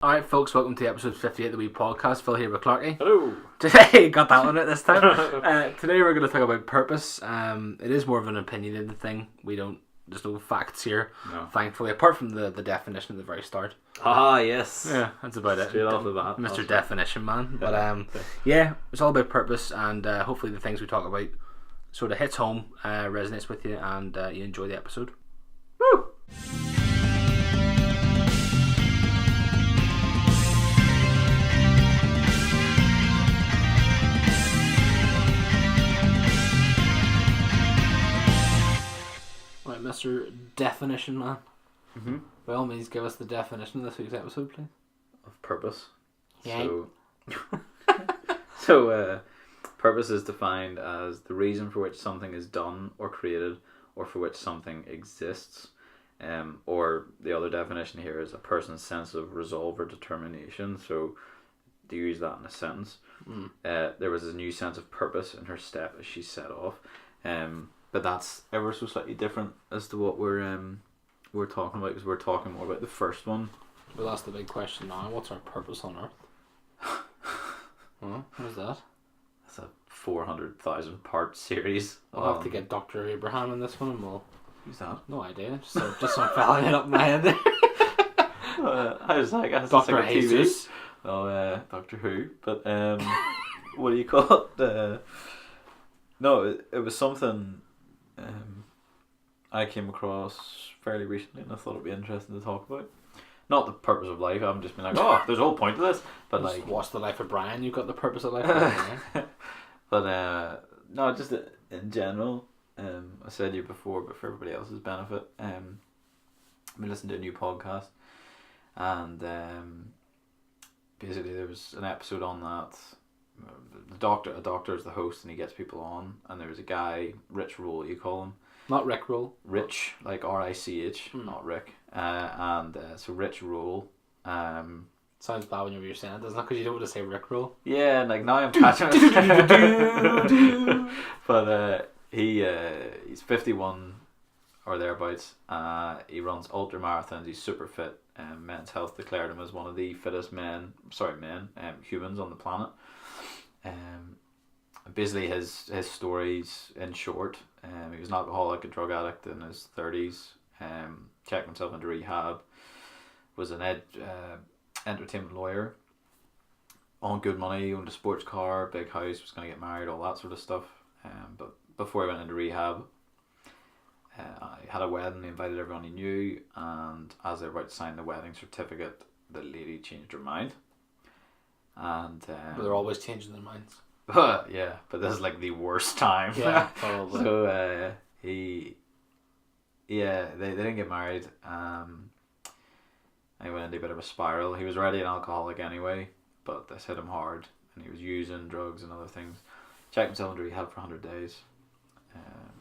Alright folks, welcome to episode 58 of the Wee Podcast. Phil here with Clarky. Hello. Today, got that one right this time. Today we're going to talk about purpose. It is more of an opinionated thing. There's no facts here, thankfully, apart from the definition at the very start. Yes. Yeah, that's about it. Straight off the bat. Mr. Definition Man. But yeah, it's all about purpose, and hopefully the things we talk about sort of hits home, resonates with you, and you enjoy the episode. Woo! Right, Mr. Definition Man. Mm-hmm. By all means, give us the definition of this week's episode, please. Of purpose. Yeah. So purpose is defined as the reason for which something is done or created, or for which something exists. Or the other definition here is a person's sense of resolve or determination. So to use that in a sentence, there was a new sense of purpose in her step as she set off. But that's ever so slightly different as to what we're talking about, because we're talking more about the first one. Well, that's the big question now. What's our purpose on Earth? What is that? It's a 400,000 part series. I'll have to get Dr. Abraham in this one, and we'll... Who's that? No idea. Just some fella it up in my head there. I was like, Dr. like a TV. Jesus. Oh, Doctor Who. But what do you call it? No, it was something I came across fairly recently, and I thought it'd be interesting to talk about. Not the purpose of life. I haven't just been like, oh, there's a whole point to this. But Just like, watch The Life of Brian. You've got the purpose of life. Right? but no, just in general. I said to you before, but for everybody else's benefit, I've been listening to a new podcast, and basically there was an episode on that. A doctor is the host, and he gets people on, and there was a guy, Rich Roll, you call him. Not Rick Roll. Rich, like R-I-C-H, not Rick. So Rich Roll. Sounds bad when you're saying it, doesn't it? Because you don't want to say Rick Roll. Yeah, and like now I'm catching it. But he's 51 or thereabouts. He runs ultra marathons. He's super fit. Men's Health declared him as one of the fittest humans on the planet. Basically his stories in short, he was an alcoholic, a drug addict in his 30s, checked himself into rehab, was an entertainment lawyer, on good money, owned a sports car, big house, was going to get married, all that sort of stuff. But before he went into rehab, he had a wedding, he invited everyone he knew, and as they were about to sign the wedding certificate, the lady changed her mind. And But they're always changing their minds. yeah, but this is like the worst time. Yeah, probably. So they didn't get married. He went into a bit of a spiral. He was already an alcoholic anyway, but this hit him hard, and he was using drugs and other things. Checked himself into rehab for 100 days.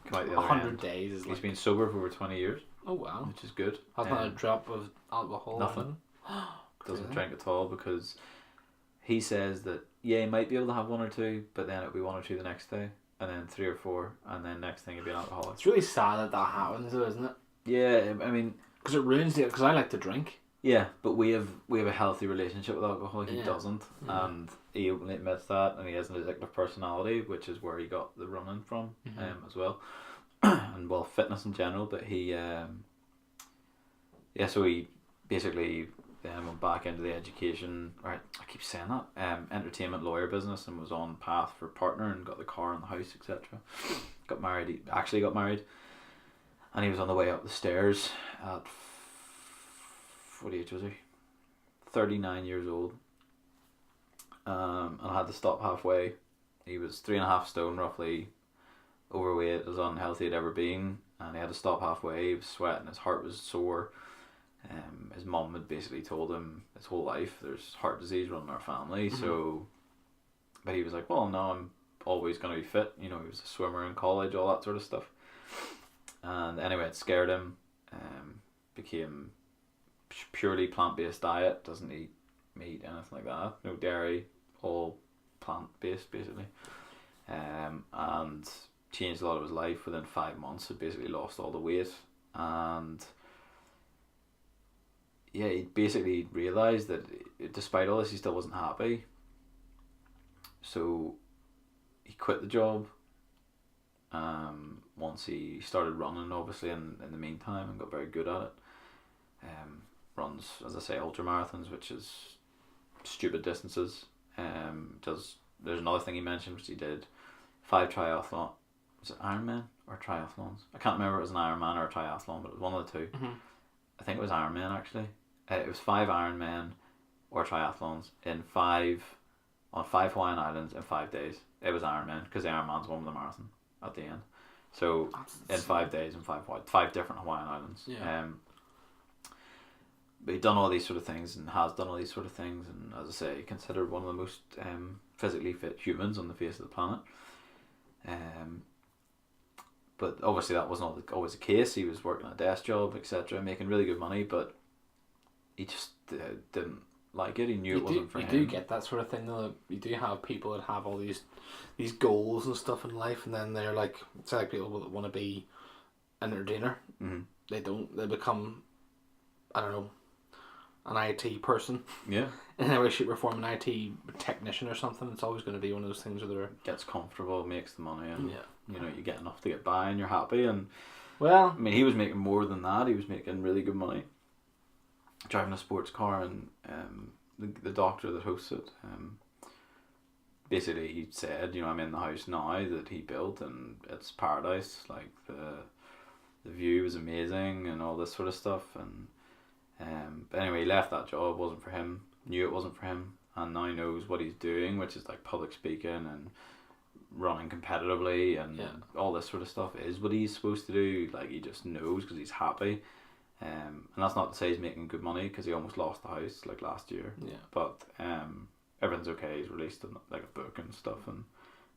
Come out the other 100 end. days is He's been sober for over 20 years. Oh wow. Which is good. Has not a drop of alcohol. Nothing. Doesn't drink at all, because he says that he might be able to have one or two, but then it'll be one or two the next day, and then 3 or 4, and then next thing he'll be an alcoholic. It's really sad that happens, though, isn't it? Yeah, I mean, because it ruins it. Because I like to drink. Yeah, but we have a healthy relationship with alcohol. He doesn't, and he openly admits that, and he has an addictive personality, which is where he got the running from, as well, and well, fitness in general. But he, so he basically then went back into the education. Right, I keep saying that. Entertainment lawyer business, and was on path for partner, and got the car and the house, etc. Got married. He actually got married, and he was on the way up the stairs at. What age was he? 39 years old. And I had to stop halfway. He was 3.5 stone roughly, overweight, as unhealthy as he'd ever been, and he had to stop halfway. He was sweating, his heart was sore. His mum had basically told him his whole life there's heart disease running in our family, so but he was like, well, no, I'm always going to be fit. You know, he was a swimmer in college, all that sort of stuff. And anyway, it scared him. Became purely plant-based diet, doesn't eat meat, anything like that, no dairy, all plant-based basically, and changed a lot of his life. Within 5 months had basically lost all the weight, and he basically realised that despite all this, he still wasn't happy. So he quit the job. Once he started running, obviously, in the meantime, and got very good at it. Runs, as I say, ultramarathons, which is stupid distances. There's another thing he mentioned, which he did 5 triathlon. Was it Ironman or triathlons? I can't remember if it was an Ironman or a triathlon, but it was one of the two. Mm-hmm. I think it was Ironman, actually. It was 5 Ironman or triathlons on 5 Hawaiian Islands in 5 days. It was Ironman, because the Ironman's one with the marathon at the end. So in 5 days and 5 different Hawaiian Islands. Yeah. But he'd done all these sort of things and has done all these sort of things, and as I say, considered one of the most physically fit humans on the face of the planet. But obviously that wasn't always the case. He was working a desk job, etc., making really good money, but he just didn't like it. He knew it wasn't for him. You do get that sort of thing, though. You do have people that have all these goals and stuff in life, and then they're like, it's like people that want to be an entertainer. Mm-hmm. They become, I don't know, an IT person. Yeah. In every shape or form, an IT technician or something. It's always going to be one of those things where they're... Gets comfortable, makes the money, and you get enough to get by, and you're happy. And well, I mean, he was making more than that. He was making really good money, driving a sports car, and the doctor that hosts it, basically he said, I'm in the house now that he built, and it's paradise. Like the view was amazing, and all this sort of stuff. And but anyway, he left that job. It wasn't for him. Knew it wasn't for him, and now knows what he's doing, which is like public speaking and running competitively, and all this sort of stuff is what he's supposed to do. Like, he just knows because he's happy. And that's not to say he's making good money, because he almost lost the house like last year. Yeah. But everything's okay. He's released like a book and stuff, and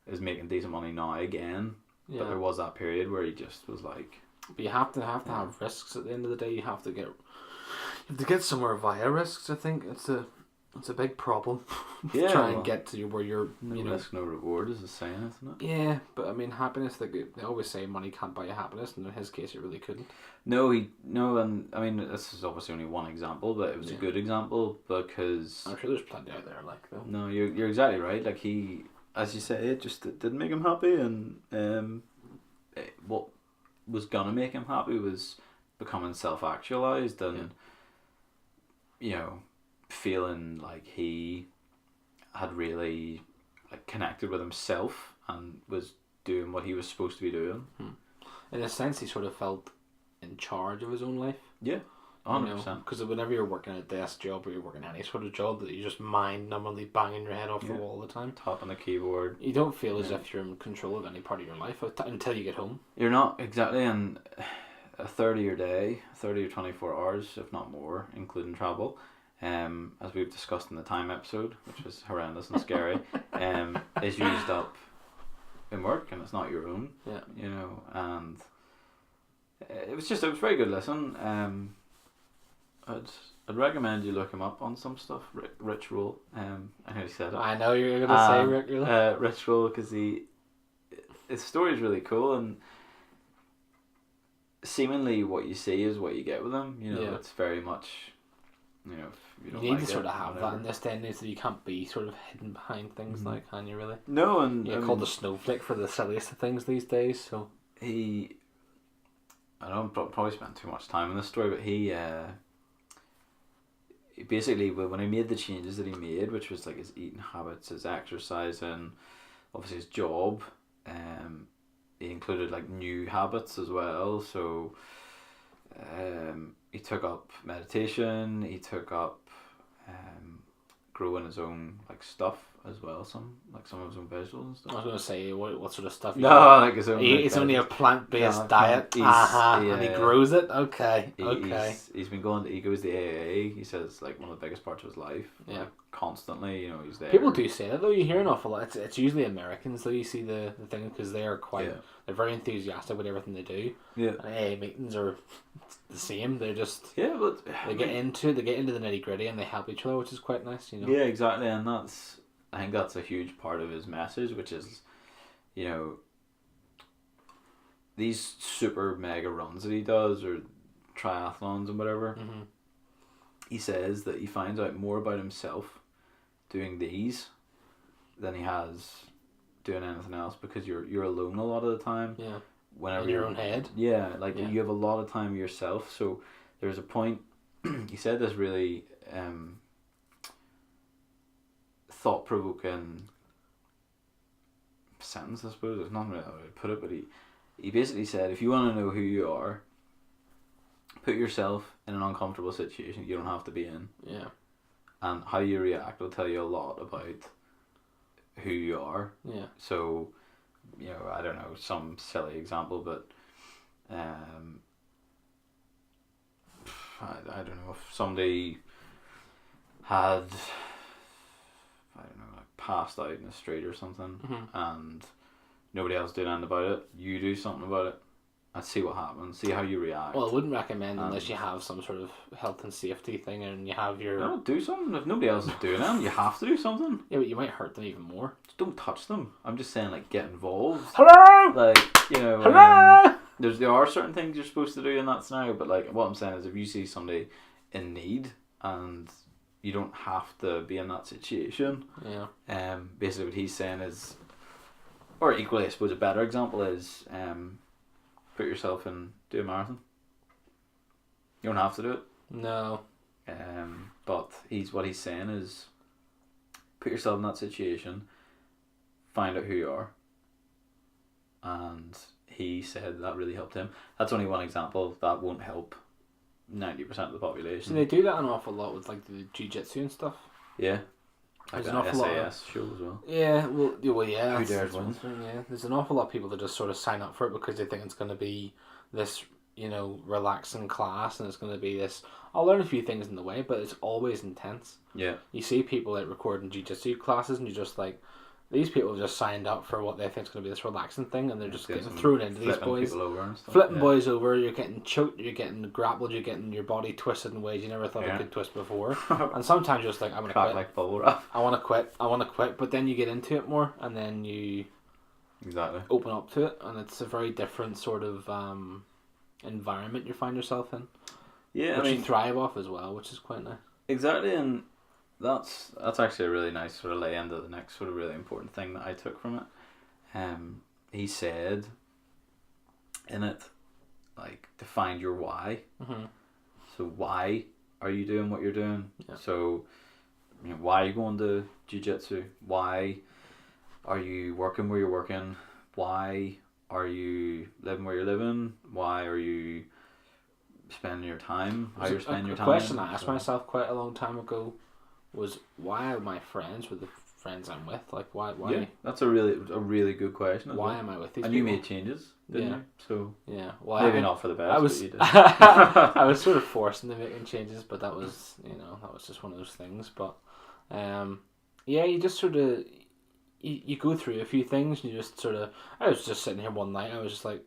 is making decent money now again. Yeah. But there was that period where he just was like. But you have to have risks at the end of the day. You have to get somewhere via risks. I think it's a big problem. Yeah. Try and get to where you're. No risk, no reward is a saying, isn't it? Yeah, but I mean, happiness. They always say money can't buy you happiness, and in his case, it really couldn't. No, and I mean, this is obviously only one example, but it was a good example, because I'm sure there's plenty out there like though. No, you're exactly right. Like, he, as you say, it just didn't make him happy, and what was gonna make him happy was becoming self-actualized, and feeling like he had really connected with himself and was doing what he was supposed to be doing. In a sense, he sort of felt in charge of his own life. Yeah, 100%. Because whenever you're working a desk job, or you're working any sort of job that you just mind-numbingly banging your head off the wall all the time, tapping the keyboard, you don't feel as if you're in control of any part of your life until you get home. You're not, exactly. And a 30-year day, 30 or 24 hours, if not more, including travel, as we've discussed in the Time episode, which was horrendous and scary, is used up in work, and it's not your own. Yeah. And it was a very good listen. I'd recommend you look him up on some stuff. Rich Roll. I nearly said it. I know you're gonna say Rick Roll. Rich Roll, because his story is really cool, and seemingly what you see is what you get with him. It's very much. If you don't need like to sort of have whatever. that in this day and age, so you can't be sort of hidden behind things, can you really? No, and you're called a snowflake for the silliest of things these days. So I don't probably spend too much time on this story, but he basically, when he made the changes that he made, which was like his eating habits, his exercise, and obviously his job, he included like new habits as well. So he took up meditation, he took up growing his own stuff as well, some of his own vegetables and stuff. I was going to say, what sort of stuff? His own. It's only a plant-based diet. And he grows it. Okay. He's been going. He goes to AA. He says one of the biggest parts of his life. Yeah. Constantly, he's there. People do say that though. You hear an awful lot. It's usually Americans though. You see the thing, because they are they're very enthusiastic with everything they do. Yeah. And AA meetings are the same. They're just but they get into the nitty gritty, and they help each other, which is quite nice. Yeah, exactly, and I think that's a huge part of his message, which is, these super mega runs that he does, or triathlons and whatever. Mm-hmm. he says that he finds out more about himself doing these than he has doing anything else, because you're alone a lot of the time. Yeah. Whenever in your own head. Yeah, like you have a lot of time yourself. So there's a point. He said this really thought provoking sentence. I suppose there's not really how to put it, but he basically said, if you want to know who you are, put yourself in an uncomfortable situation you don't have to be in. Yeah. And how you react will tell you a lot about who you are. Yeah. So, you know, I don't know, some silly example, but I don't know, if somebody had, I don't know, like passed out in the street or something, and nobody else did anything about it, you do something about it and see what happens, see how you react. Well, I wouldn't recommend unless you have some sort of health and safety thing and you have your... No, do something. If nobody else is doing it, you have to do something. Yeah, but you might hurt them even more. Just don't touch them. I'm just saying, like, get involved. Hello! Like, you know... Hello! There are certain things you're supposed to do in that scenario, but like what I'm saying is, if you see somebody in need and you don't have to be in that situation, basically what he's saying is, or equally I suppose a better example is, put yourself in, do a marathon. You don't have to do it. No. But what he's saying is, put yourself in that situation, find out who you are, and he said that really helped him. That's only one example. That won't help 90% of the population. So they do that an awful lot with like the jiu-jitsu and stuff. Yeah. There's like an awful SAS show as well. Yeah, well, yeah. Who dares win? Yeah, there's an awful lot of people that just sort of sign up for it because they think it's going to be this, you know, relaxing class, and it's going to be this. I'll learn a few things in the way, but it's always intense. Yeah. You see people like recording jiu-jitsu classes, and you're just like, these people have just signed up for what they think is going to be this relaxing thing, and they're just getting thrown into these boys. Flipping boys over, you're getting choked, you're getting grappled, you're getting your body twisted in ways you never thought it could twist before. And sometimes you're just like, I'm going to quit. Like bubble wrap. I want to quit. But then you get into it more, and then you open up to it, and it's a very different sort of environment you find yourself in. Yeah, which you thrive off as well, which is quite nice. Exactly, and that's actually a really nice sort of lay into the next sort of really important thing that I took from it. He said in it, like, to find your why. Mm-hmm. So why are you doing what you're doing? Yeah. So, you know, why are you going to jiu-jitsu? Why are you working where you're working? Why are you living where you're living? Why are you spending your time? How you're spending your time? A question I asked myself quite a long time ago was, why are my friends with the friends I'm with? Like, why? Yeah, that's a really good question. Why am I with these people? And you made changes, didn't you? So yeah, well, maybe not for the best. But you did. I was sort of forced into making changes, but that was just one of those things. But yeah, you just sort of you go through a few things, and you just sort of. I was just sitting here one night. I was just like,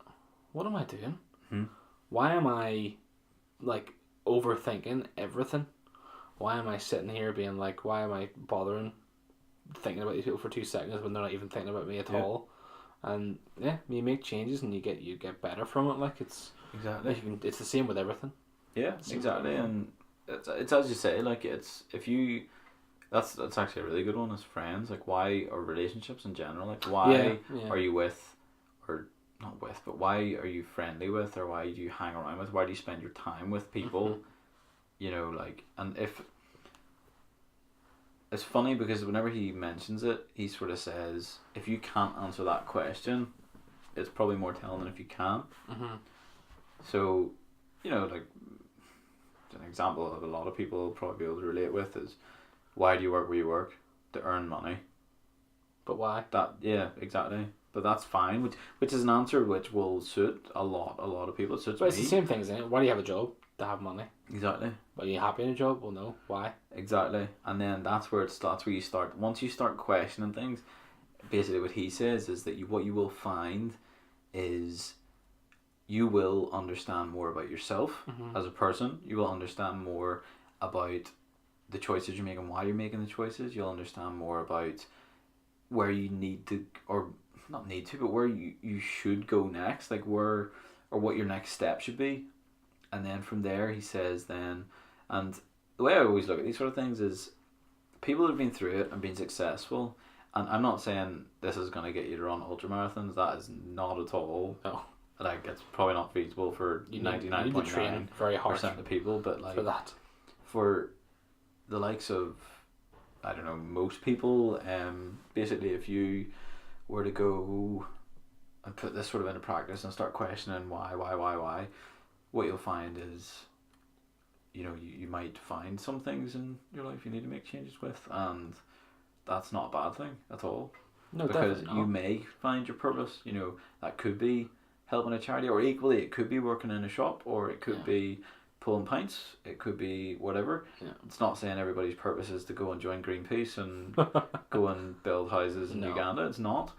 what am I doing? Why am I like overthinking everything? Why am I sitting here being like, why am I bothering thinking about these people for 2 seconds when they're not even thinking about me at all? And yeah, you make changes and you get better from it. Like, it's exactly, it's the same with everything. Yeah, exactly, and it's as you say, like, it's if you. That's actually a really good one as friends. Like, why, or relationships in general? Like, why are you with, or not with, but why are you friendly with, or why do you hang around with? Why do you spend your time with people? Mm-hmm. You know, like, and if it's funny because whenever he mentions it, he sort of says, if you can't answer that question, it's probably more telling than if you can. Mm-hmm. So, you know, like, an example of a lot of people will probably be able to relate with is, why do you work where you work? To earn money. But why? Yeah, exactly. But that's fine, which is an answer which will suit a lot of people. It suits me. It's the same thing, isn't it? Why do you have a job? To have money. Exactly. Are you happy in a job? Well, no. Why? Exactly. And then that's where you start. Once you start questioning things, basically what he says is that what you will find is you will understand more about yourself as a person. You will understand more about the choices you're making, why you're making the choices. You'll understand more about where you need to, or not need to, but where you should go next, like where, or what your next step should be. And then from there, he says and the way I always look at these sort of things is people who've been through it and been successful. And I'm not saying this is going to get you to run ultra marathons. That is not at all. No. Like, it's probably not feasible for 99.9% very hard of people. But like for that. for the likes of, I don't know, most people, basically if you were to go and put this sort of into practice and start questioning why, what you'll find is, you might find some things in your life you need to make changes with, and that's not a bad thing at all. No, because definitely not. you may find your purpose. That could be helping a charity, or equally it could be working in a shop, or it could be pulling pints, it could be whatever. Yeah. It's not saying everybody's purpose is to go and join Greenpeace and go and build houses in Uganda. It's not.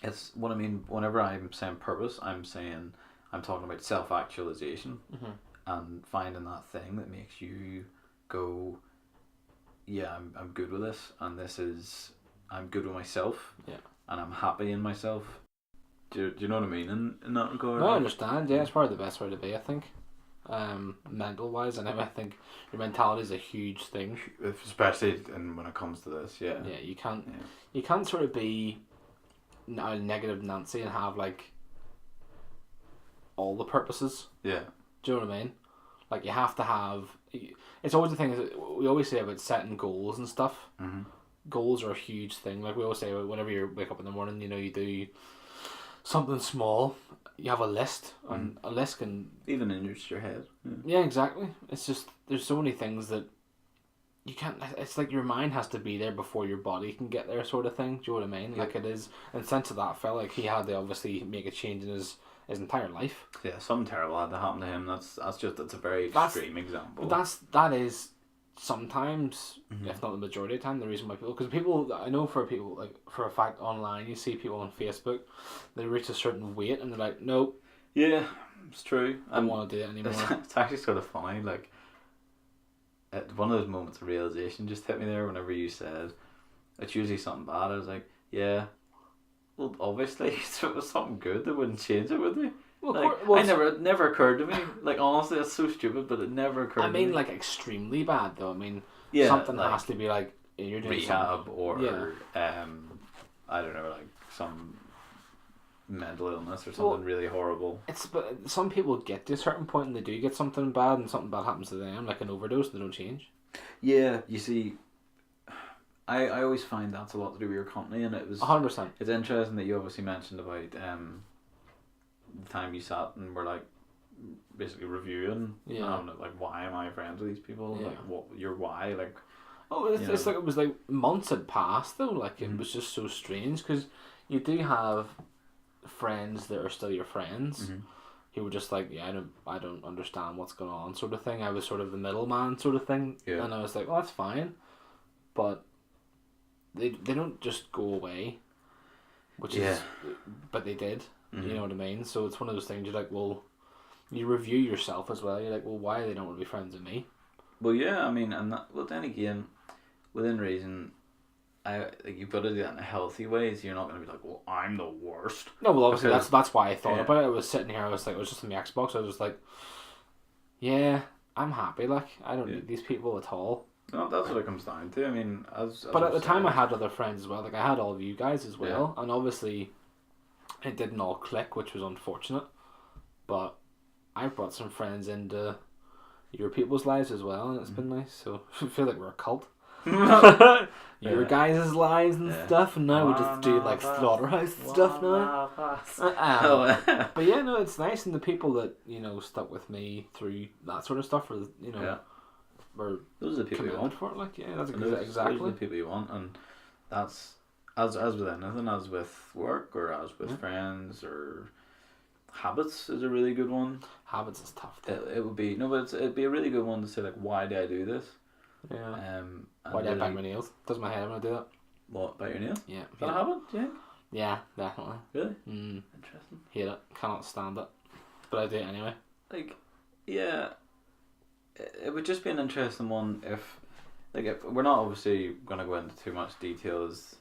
It's what I mean. Whenever I'm saying purpose, I'm talking about self-actualization, and finding that thing that makes you go, yeah, I'm good with this, and I'm good with myself, and I'm happy in myself. Do you know what I mean in that regard? No, I understand. Yeah, it's probably the best way to be, I think. Mental wise, and I think your mentality is a huge thing, especially when it comes to this. Yeah. Yeah, you can't sort of be a negative Nancy and have like all the purposes. Yeah. Do you know what I mean? Like, you have to have. It's always the thing is we always say about setting goals and stuff. Mm-hmm. Goals are a huge thing. Like we always say, whenever you wake up in the morning, you do something small. You have a list, and a list can even in your head. Yeah, exactly. It's just there's so many things that you can't. It's like your mind has to be there before your body can get there, sort of thing. Do you know what I mean? Yeah. Like, it is. In the sense of that fella, like, he had to obviously make a change in his entire life. Yeah, something terrible had to happen to him. That's a very extreme example. But that is sometimes, if not the majority of the time, the reason why people, I know for people, like, for a fact, online, you see people on Facebook, they reach a certain weight and they're like, nope. Yeah, it's true. I don't want to do it anymore. It's actually sort of funny, like, one of those moments of realization just hit me there whenever you said, it's usually something bad. I was like, yeah, well, obviously, if it was something good, they wouldn't change it, would they? Well, like, it never occurred to me. Like, honestly, that's so stupid, but it never occurred to me. I mean, like, extremely bad, though. I mean, yeah, something like, has to be, like, you're doing rehab something. or, I don't know, like, some mental illness or something really horrible. But some people get to a certain point and they do get something bad, and something bad happens to them, like an overdose, they don't change. Yeah, you see, I always find that's a lot to do with your company, and it was 100%. It's interesting that you obviously mentioned about the time you sat and were like basically reviewing, like, why am I friends with these people? Like, what your why? Like, it's like it was like months had passed though. Like, it was just so strange because you do have friends that are still your friends. Who were just like, yeah, I don't understand what's going on, sort of thing. I was sort of the middleman, sort of thing, and I was like, well, that's fine, but they don't just go away, but they did. You know what I mean? So it's one of those things. You're like, well, you review yourself as well. You're like, well, why they don't want to be friends with me? Well, yeah, I mean, then again, within reason, you've got to do that in a healthy way. So you're not going to be like, well, I'm the worst. No, well, obviously that's why I thought about it. I was sitting here. I was just on the Xbox. I was just like, yeah, I'm happy. Like, I don't need these people at all. No, that's what it comes down to. I mean, but at the time, I had other friends as well. Like, I had all of you guys as well, and obviously, it didn't all click, which was unfortunate. But I brought some friends into your people's lives as well, and it's been nice. So I feel like we're a cult. Your guys' lives and stuff, and now we just do like slaughterhouse stuff now. But yeah, no, it's nice, and the people that stuck with me through that sort of stuff, or were those are the people you want for it. Like, yeah, that's exactly those are the people you want, and that's as with anything, as with work or as with friends or habits is a really good one. Habits is tough. It would be but it'd be a really good one to say, like, why do I do this? Yeah. Why do I bite my nails? Does my head when I do that? What, bite your nails? Yeah. Is that a habit? Yeah. Yeah, definitely. Really? Interesting. Hate it. Cannot stand it. But I do it anyway. Like, yeah. It would just be an interesting one if we're not obviously going to go into too much detail as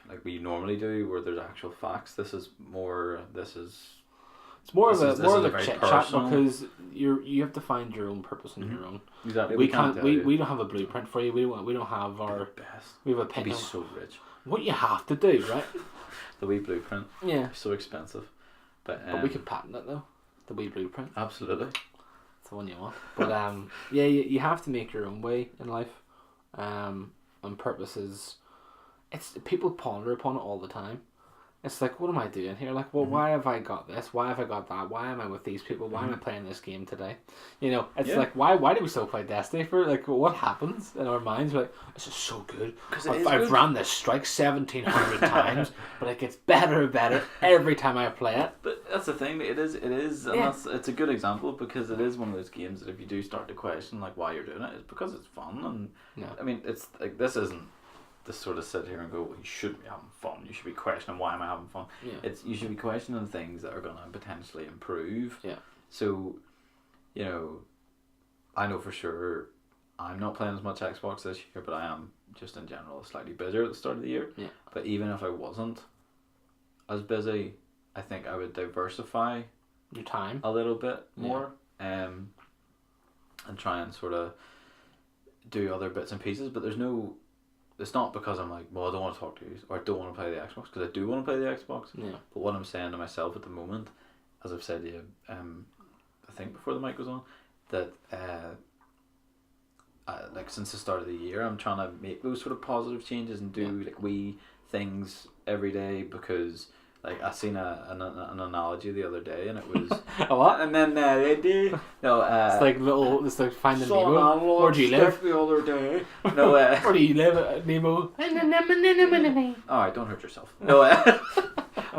like we normally do, where there's actual facts. This is It's more This of is a very chit chat personal. because you have to find your own purpose on your own. Exactly. We can't. tell you. We don't have a blueprint for you. We don't have our. Best. We have a You'd pin. be so rich. What you have to do, right? The wee blueprint. Yeah. So expensive. But But we could patent it though. The wee blueprint. Absolutely. It's the one you want. But yeah, you have to make your own way in life. And purpose is, it's people ponder upon it all the time. It's like, what am I doing here? Like, well, why have I got this? Why have I got that? Why am I with these people? Why am I playing this game today? You know, it's like, why do we still play Destiny for? Like, what happens in our minds? We're like, this is so good. I've ran this strike 1,700 times, but it gets better and better every time I play it. But that's the thing. It is, and it's a good example because it is one of those games that if you do start to question like why you're doing it, it's because it's fun. And I mean, it's like this isn't to sort of sit here and go, well, you shouldn't be having fun. You should be questioning why am I having fun. Yeah. You should be questioning things that are going to potentially improve. Yeah. So, you know, I know for sure I'm not playing as much Xbox this year, but I am just in general slightly busier at the start of the year. Yeah. But even if I wasn't as busy, I think I would diversify Your time. a little bit more, and try and sort of do other bits and pieces. But it's not because I'm like, well, I don't want to talk to you or I don't want to play the Xbox, because I do want to play the Xbox. Yeah. But what I'm saying to myself at the moment, as I've said to you, I think before the mic goes on, that like since the start of the year, I'm trying to make those sort of positive changes and do like wee things every day, because like I seen an analogy the other day and it was A what? and then they do no It's like Finding Nemo. Where do you live? the other day no Where do you live, Nemo? alright, don't hurt yourself. No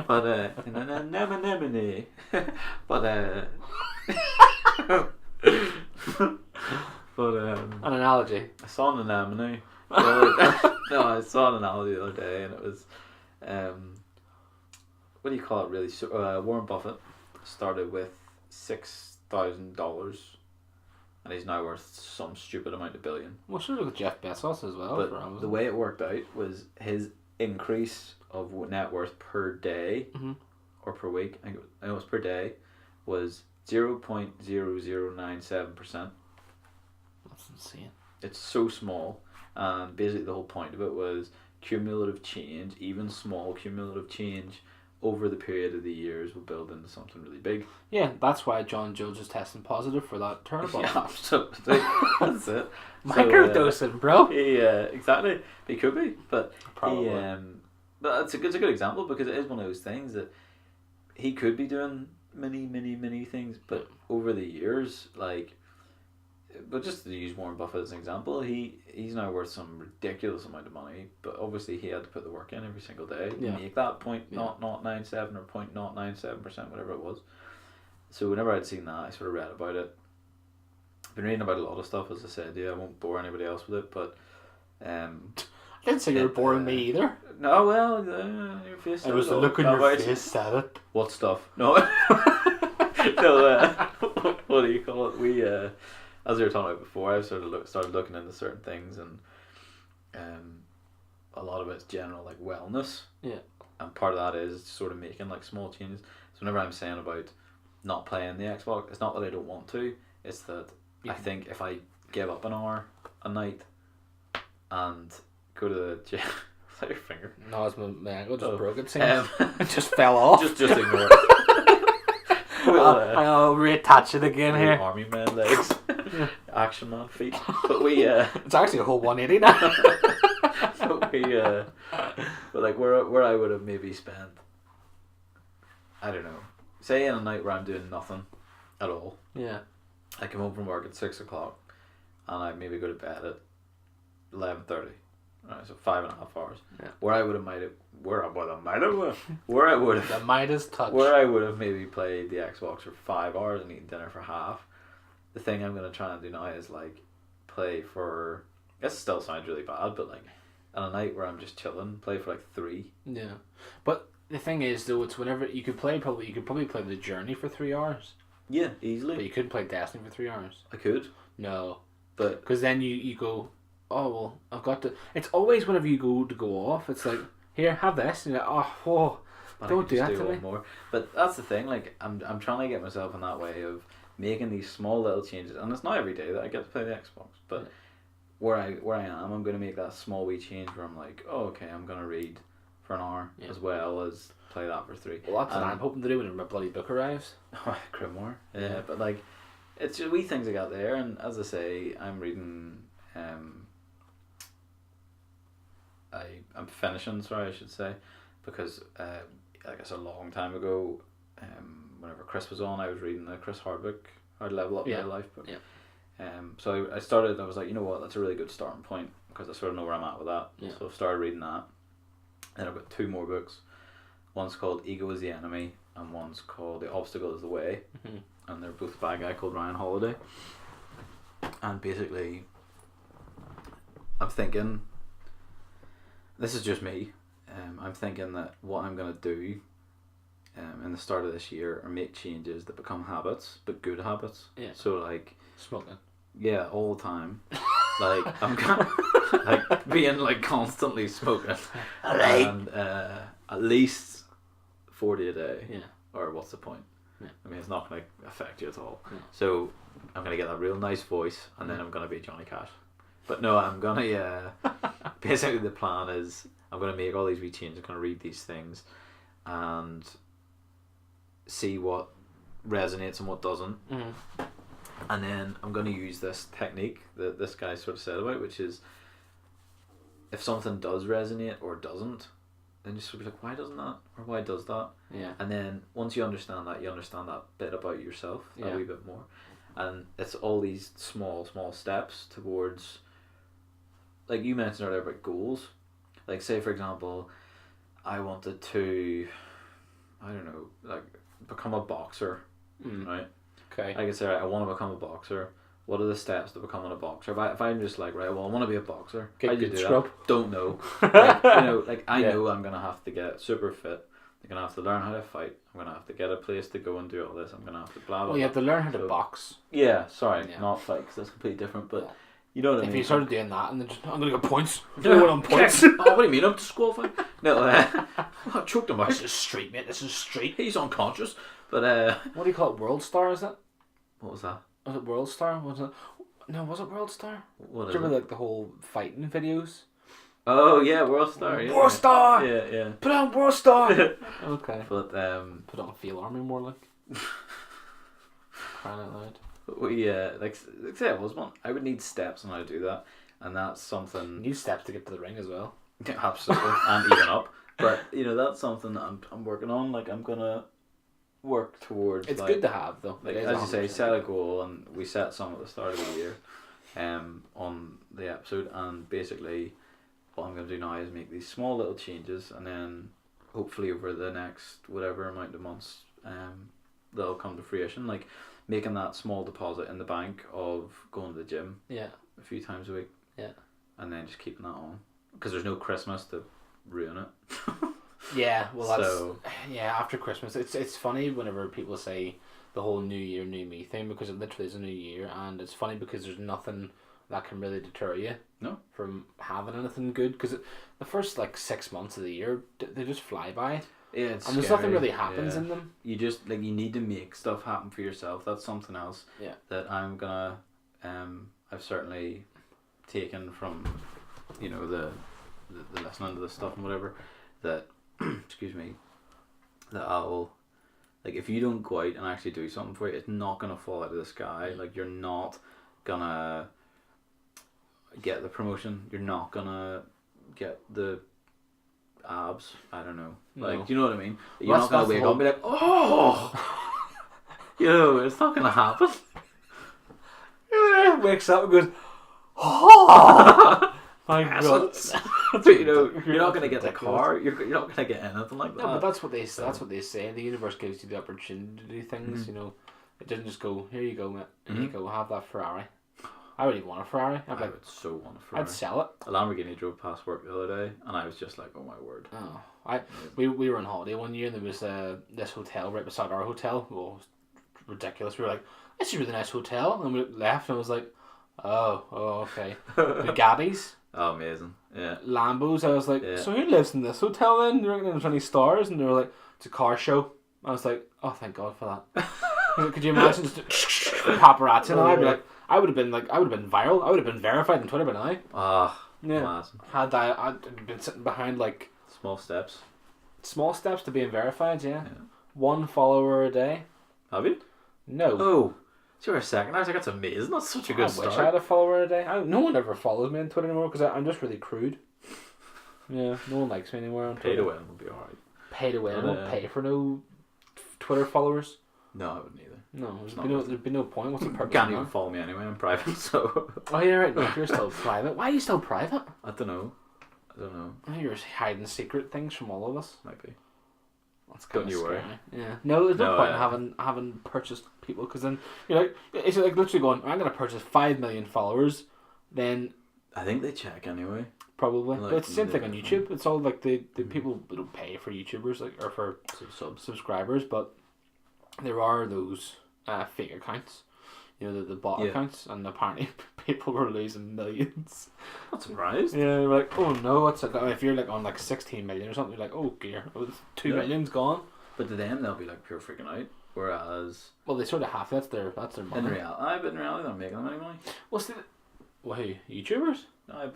but in an anemone but but An analogy. I saw an anemone I saw an analogy the other day and it was what do you call it really? So, Warren Buffett started with $6,000 and he's now worth some stupid amount of billion. Well, sure, look at Jeff Bezos as well. But For Amazon. the way it worked out was his increase of net worth per day or per week, I know it was per day, was 0.0097%. That's insane. It's so small, and basically the whole point of it was cumulative change, even small cumulative change over the period of the years will build into something really big. Yeah, that's why John Jones is testing positive for that turnabout. Yeah, absolutely. That's it. Microdosing, bro. Yeah, exactly. He could be, but Probably. but it's a good example because it is one of those things that he could be doing many things, but over the years, like, but just to use Warren Buffett as an example, he's now worth some ridiculous amount of money, but obviously he had to put the work in every single day to make that 0.097 or 0.097%, whatever it was. So whenever I'd seen that, I sort of read about it. I've been reading about a lot of stuff, as I said. I won't bore anybody else with it, but I didn't say you were boring me either. no, well, your face. It was the look on your face said it. What stuff? No, no. What do you call it? We as we were talking about before, I've sort of started looking into certain things, and a lot of it's general like wellness. Yeah. And part of that is sort of making like small changes. So whenever I'm saying about not playing the Xbox, it's not that I don't want to. It's that I think if I give up an hour a night and go to the gym, is that your finger? No, it's my ankle just broke it. It just fell off. just ignore it. I'll reattach it again here. Army man legs, action man feet. But we it's actually a whole 180 now. but we but like where I would have maybe spent, I don't know, say in a night where I'm doing nothing at all. Yeah. I come home from work at 6 o'clock, and I maybe go to bed at 11:30. Right, so 5.5 hours. Yeah. Where I would have The Midas touch. Where I would have maybe played the Xbox for 5 hours and eaten dinner for half. The thing I'm gonna try and do now is like play for. This still sounds really bad, but like on a night where I'm just chilling, play for like 3. Yeah, but the thing is though, it's whenever you could probably play the Journey for 3 hours. Yeah, easily. But you couldn't play Destiny for 3 hours. I could. No, but because then you go, oh well, I've got to. It's always whenever you go off, it's like, here, have this, and you're like, oh, whoa. But Don't I could do just that do to one me. more. But that's the thing. Like I'm trying to get myself in that way of making these small little changes, and it's not every day that I get to play the Xbox, but. Yeah. Where I am, I'm going to make that small wee change where I'm like, oh, okay, I'm going to read for an hour as well as play that for 3. Well, that's what I'm hoping to do when my bloody book arrives. Grimoire. Yeah, but like, it's just wee things I got there, and as I say, I'm reading. I'm finishing. Sorry, I should say, because like it's a long time ago. Whenever Chris was on, I was reading the Chris Hardwick How to Level Up My Life book. Yeah. So I started. I was like, you know what? That's a really good starting point because I sort of know where I'm at with that. Yeah. So I've started reading that. Then I've got 2 more books. One's called Ego is the Enemy, and one's called The Obstacle is the Way. Mm-hmm. And they're both by a guy called Ryan Holiday. And basically, I'm thinking. This is just me. I'm thinking that what I'm gonna do. In the start of this year, are make changes that become habits, but good habits. Yeah. So like. Smoking. Yeah, all the time. Like I'm like being like constantly smoking, and at least 40 a day. Yeah. Or what's the point? Yeah. I mean, it's not going to affect you at all. Yeah. So I'm going to get that real nice voice, and then I'm going to be Johnny Cash. But no, I'm going to. Basically, the plan is I'm going to make all these wee changes. I'm going to read these things, and see what resonates and what doesn't. Mm-hmm. And then I'm going to use this technique that this guy sort of said about, which is if something does resonate or doesn't, then just sort of be like, why doesn't that? Or why does that? Yeah. And then once you understand that bit about yourself a wee bit more. And it's all these small steps towards, like you mentioned earlier about goals. Like say, for example, I wanted to, I don't know, like become a boxer, right? Okay. I could say, right, I want to become a boxer. What are the steps to becoming a boxer? If I'm just like, right, well, I want to be a boxer. How do you do scrub. that? Don't know. Like, you know, like I know I'm gonna have to get super fit. I'm gonna have to learn how to fight. I'm gonna have to get a place to go and do all this. I'm gonna have to blah blah. Well, you have to learn how to box. Yeah, sorry, not fight because that's completely different. But you know what I mean. If you started doing that and then just, I'm gonna get points. Going on points. Oh, what do you mean? I'm disqualified? No, I choked him out. This is street, mate. This is street. He's unconscious. But what do you call it? World Star, is it? What was that? Was it World Star? Was it? No, was it World Star? What do you remember like the whole fighting videos? Oh yeah, World Star. Yeah. World Star. Yeah. Put on World Star. Okay. But put on Field Army more like. Crying out loud. We like say it was one. I would need steps on how to do that, and that's something. You need steps to get to the ring as well. Yeah, absolutely, and even up. But you know that's something that I'm working on. Like I'm gonna work towards. It's like, good to have though. Like as you say, set a goal, and we set some at the start of the year, on the episode, and basically, what I'm gonna do now is make these small little changes, and then hopefully over the next whatever amount of months, they'll come to fruition. Like making that small deposit in the bank of going to the gym. Yeah. A few times a week. Yeah. And then just keeping that on because there's no Christmas to ruin it. Yeah, well, that's after Christmas. It's funny whenever people say the whole New Year, New Me thing because it literally is a new year, and it's funny because there's nothing that can really deter you from having anything good because the first like 6 months of the year they just fly by. Yeah, it's and there's scary. nothing really happens in them. You just like you need to make stuff happen for yourself. That's something else. Yeah. That I'm gonna, I've certainly taken from, you know, the listening to this stuff and whatever. That, excuse me, that I'll, like if you don't go out and actually do something for you, it's not gonna fall out of the sky. Like you're not gonna get the promotion. You're not gonna get the abs. I don't know. Like, No. do you know what I mean? You're not gonna wake up and be like, oh, you know, it's not gonna happen. Wakes up and goes, oh my god! But, you know, you're not gonna get the car. You're not gonna get anything like that. No, but that's what they say. The universe gives you the opportunity to do things. Mm-hmm. You know, it doesn't just go, here you go, mate. Here you go. Have that Ferrari. I really want a Ferrari. I would so want a Ferrari. I'd sell it. A Lamborghini drove past work the other day, and I was just like, "Oh my word!" Oh, we were on holiday one year, and there was this hotel right beside our hotel. Well, it was ridiculous. We were like, "This is a really nice hotel," and we left, and I was like, "Oh, okay." The Gabbies. Oh, amazing! Yeah. Lambos. I was like, "So who lives in this hotel then? Do you reckon there's any stars?" And they were like, it's a car show. I was like, oh, thank God for that. Could you imagine just paparazzi? And I'd be like, I would have been viral. I would have been verified on Twitter by now. Ah, Yeah. amazing. I'd been sitting behind like Small steps. small steps to being verified. Yeah. Yeah. 1 follower a day. Have you? No. Oh, so you're a second. I was like, that's amazing. That's such a good I start. wish I had a follower a day. No one ever follows me on Twitter anymore because I'm just really crude. Yeah, no one likes me anymore on Pay Twitter. to win would be alright. Pay to win. I But, don't pay for no Twitter followers. No, I wouldn't either. No, It's there'd be no point. What's the You purpose? can't of even that? follow me anyway. I'm private, so Oh yeah, right. No, you're still private. Why are you still private? I don't know. Oh, you're hiding secret things from all of us. Might be. That's Don't kind of you scary. worry. Yeah. No, there's no No, point in having purchased people because then you're like it's like literally going. I'm gonna purchase 5 million followers, then I think they check anyway. probably. Like, but it's the same thing on yeah. YouTube. It's all like the people that don't pay for YouTubers like or for subscribers, but there are those fake accounts. You know the bot Yeah. accounts, and apparently people were losing millions. Not surprised. Yeah, you're like, oh no, what's it? If you're like on like 16 million or something, you're like, oh dear, oh, 2 Yeah. million's gone. But to them, they'll be like pure freaking out. Whereas Well, they sort of have. That's their in money. reality, they're not making them any money. What's the? Well, who YouTubers?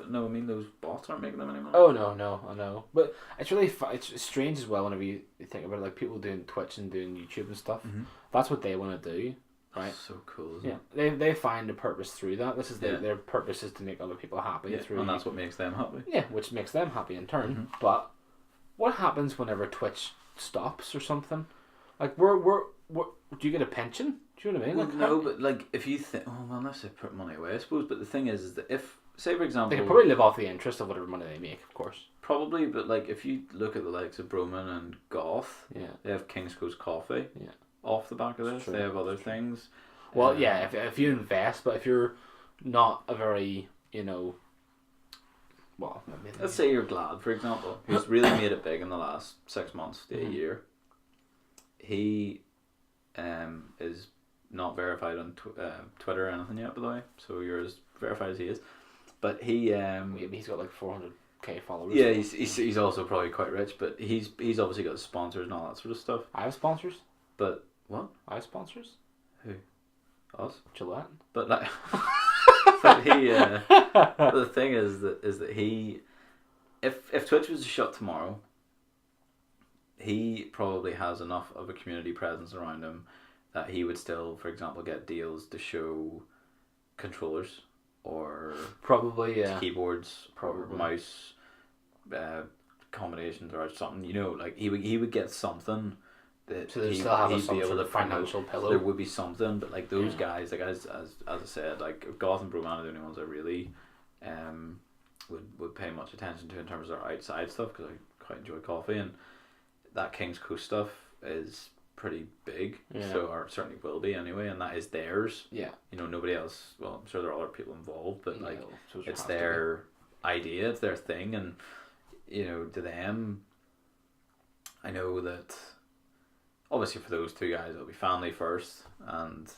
No, I mean those bots aren't making them any money. Oh no, I know. But it's really it's strange as well whenever you think about it, like people doing Twitch and doing YouTube and stuff. Mm-hmm. That's what they want to do, right? So cool, isn't Yeah, it? they find a purpose through that. This is Yeah. their purpose is to make other people happy Yeah, through. and that's what makes them happy. Yeah, which makes them happy in turn. Mhm. But what happens whenever Twitch stops or something? Like, do you get a pension? Do you know what I mean? Well, Like, no, but like if you think, oh well, unless they put money away, I suppose. But the thing is that if, say for example, they can probably live off the interest of whatever money they make, of course. probably, but like if you look at the likes of Broman and Goth, Yeah. they have King's Coast Coffee. Yeah. Off the back of It's this, true. they have other things. Well, yeah, if you invest, but if you're not a very, well, maybe Let's say you're Glad, for example, who's really made it big in the last 6 months to a Mhm. year. He is not verified on Twitter or anything yet, by the way. So you're as verified as he is. But he maybe he's got like 400k followers. yeah, he's also probably quite rich, but he's obviously got sponsors and all that sort of stuff. I have sponsors. But what? I have sponsors. Us? Gillette. But like, but he the thing is that he, if Twitch was to shut tomorrow, he probably has enough of a community presence around him that he would still, for example, get deals to show controllers or Probably, yeah. keyboards or Probably. mouse combinations or something. You know, like he would get something that So they he, still have he'd some be able sort to of financial promote. pillow. There would be something, but like those Yeah. guys, like as I said, like Goth and Broman are the only ones that really would pay much attention to in terms of their outside stuff, because I quite enjoy coffee, and that King's Coast stuff is pretty big, Yeah. so or certainly will be anyway, and that is theirs. Yeah. You know, nobody else. Well, I'm sure there are other people involved, but like No, so there it's has to be. their idea, it's their thing, and you know, to them, I know that obviously for those two guys it'll be family first and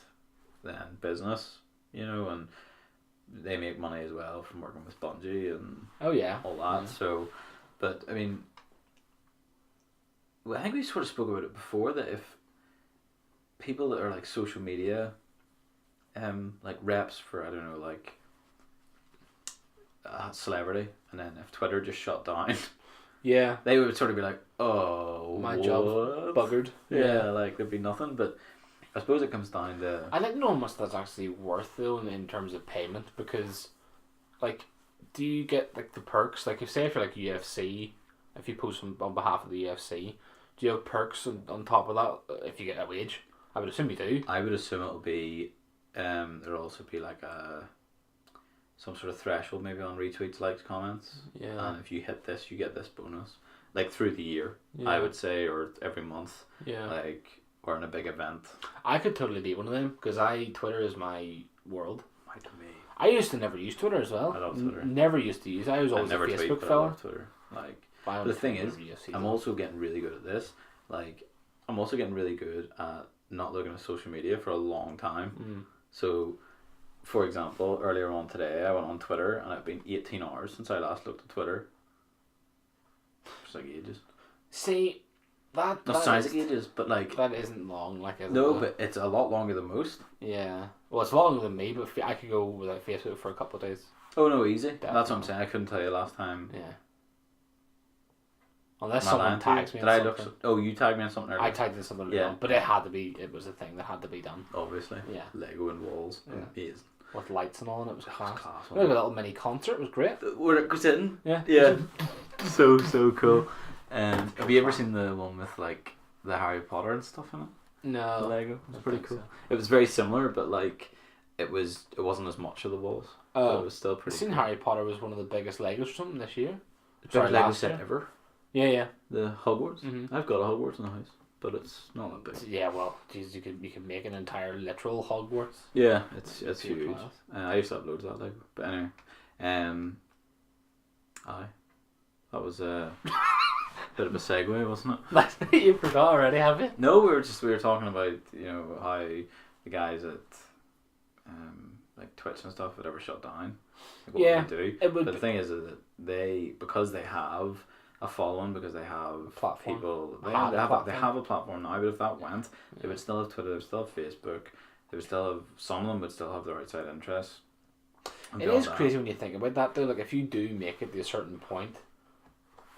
then business, you know, and they make money as well from working with Bungie and Oh yeah. all that. Yeah. So, but I mean, well, I think we sort of spoke about it before, that if people that are like social media, like reps for, I don't know, like a celebrity, and then if Twitter just shut down, Yeah. they would sort of be like, oh, My what? job's buggered. Yeah, like there'd be nothing. But I suppose it comes down to I don't know how much that's actually worth though in terms of payment, because like do you get like the perks, like if you're like UFC, if you post on behalf of the UFC, do you have perks on top of that if you get a wage? I would assume you do. I would assume it'll be there'll also be like some sort of threshold maybe on retweets, likes, comments. Yeah. And if you hit this, you get this bonus. Like through the year, Yeah. I would say, or every month, Yeah. like, or in a big event. I could totally be one of them because Twitter is my world. Might be me. I used to never use Twitter as well. I love Twitter. Never used to use it. I was I always a never tweet, Facebook but I fella. love Twitter. Like, But I but only the thing tweet is, whenever UFC I'm is. also getting really good at this. Like, I'm also getting really good at not looking at social media for a long time. Mm. So, for example, earlier on today, I went on Twitter, and it's been 18 hours since I last looked at Twitter. It's like ages. See, Not sounds like ages, but like that isn't long. Like no, but it's a lot longer than most. yeah. Well, it's longer than me, but I could go without Facebook for a couple of days. Oh no, easy. Definitely. That's what I'm saying. I couldn't tell you last time. Yeah. Unless Am I someone lying to you? tags me. Did on I something. look? Oh, you tagged me on something earlier. I tagged in something. Yeah. But it had to be. It was a thing that had to be done. Obviously. Yeah. Lego and walls. Yeah. Amazing. With lights and all, and it was class. Class. We had a little mini concert. It was great. Where it goes in. Yeah. Yeah. So cool. Have you ever seen the one with like the Harry Potter and stuff in it? No. The Lego. It was I pretty think cool. so. It was very similar, but like it wasn't as much of the walls. But Oh. it was still I've pretty. seen cool. Harry Potter was one of the biggest Legos or something this year. Sorry, Sorry, Lego last set year. ever. Yeah. The Hogwarts. Mhm. I've got a Hogwarts in the house, but it's not that big. Yeah, well, geez, you could make an entire literal Hogwarts. Yeah, it's It's huge. class. I used to have loads of that Lego, but anyway, aye, that was a bit of a segue, wasn't it? You forgot already, have you? No, we were talking about how the guys at like Twitch and stuff would ever shut down. Like, what Yeah, would they do? it would But the thing is that because they have a following, because they have Platform. people, they Have a have platform. a platform now. But if that went, they would still have Twitter, they would still have Facebook, they would still have some of them would still have their outside interests. And It beyond is that, crazy when you think about that, though. Like, if you do make it to a certain point,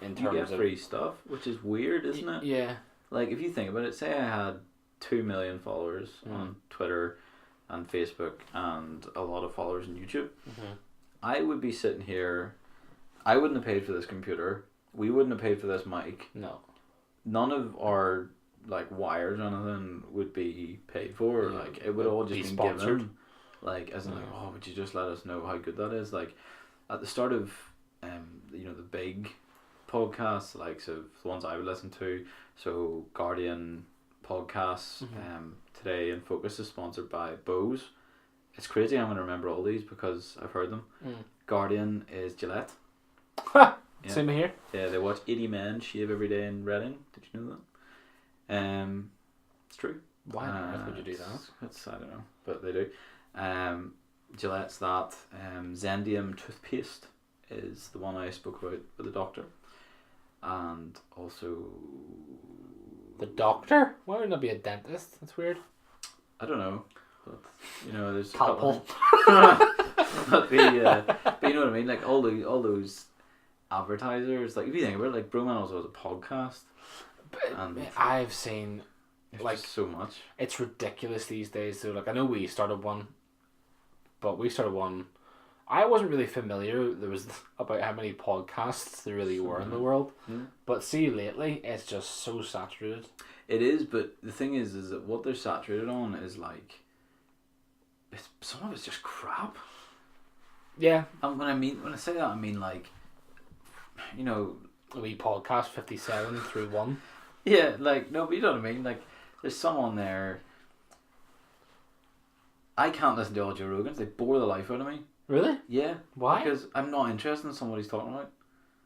in you terms get of free stuff, which is weird, isn't it? Yeah. Like if you think about it, say I had 2 million followers on Twitter and Facebook and a lot of followers on YouTube, Mhm. I would be sitting here. I wouldn't have paid for this computer. We wouldn't have paid for this mic. No. None of our like wires or anything would be paid for. Yeah, Like it would all just be be sponsored. given. Like as in like, Yeah. oh, would you just let us know how good that is? Like at the start of the big podcasts, like so the ones I would listen to. So Guardian podcasts. Today in Focus is sponsored by Bose. It's crazy. I'm gonna remember all these because I've heard them. Guardian is Gillette. Ha! Yeah. Same here. Yeah, they watch 80 men shave every day in Reading. Did you know that? It's true. Why on earth would you do that? It's I don't know, but they do. Gillette's that. Zendium toothpaste is the one I spoke about with the doctor, and also The doctor? Why wouldn't it be a dentist? That's weird. I don't know, but there's a Calpol. but but you know what I mean, like all those advertisers, like if you think about it, like Broman also has a podcast, and I've seen, there's like, just so much. it's ridiculous these days. So, like, I know we started one, but we started one. I wasn't really familiar. There was about how many podcasts there really were in the world. Yeah. But see, lately it's just so saturated. It is, but the thing is that what they're saturated on is like, some of it's just crap. Yeah, And when I say that, I mean like, we podcast 57 through 1. yeah, like no, but you know what I mean. Like, there's some on there. I can't listen to all Joe Rogans. They bore the life out of me. Really? Yeah. Why? Because I'm not interested in what he's talking about.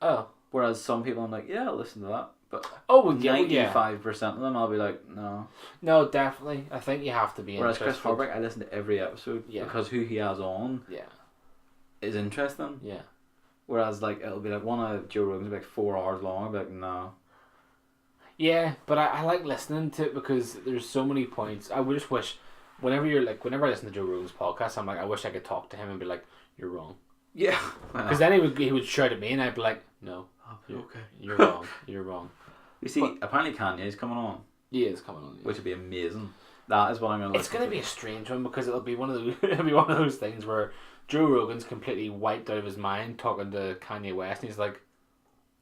Oh. Whereas some people, I'm like, yeah, I'll listen to that. But Oh, well, yeah. 95% of them, I'll be like, no. No, definitely. I think you have to be Whereas Chris interested. Harbeck, I listen to every episode Yeah. because who he has on Yeah. is interesting. Yeah. Whereas like it'll be like one of Joe Rogan's will be like 4 hours long. I'll be like, no. Yeah, but I like listening to it because there's so many points. I would just wish, whenever I listen to Joe Rogan's podcast, I'm like, I wish I could talk to him and be like, you're wrong. Yeah. Because then he would shout at me and I'd be like, no, okay. you're wrong. You're wrong. You see, apparently Kanye's coming on, He is coming on. which would be amazing. That is what I'm gonna. It's gonna be a strange one because it'll be one of those. It'll be one of those things where Joe Rogan's completely wiped out of his mind talking to Kanye West, and he's like,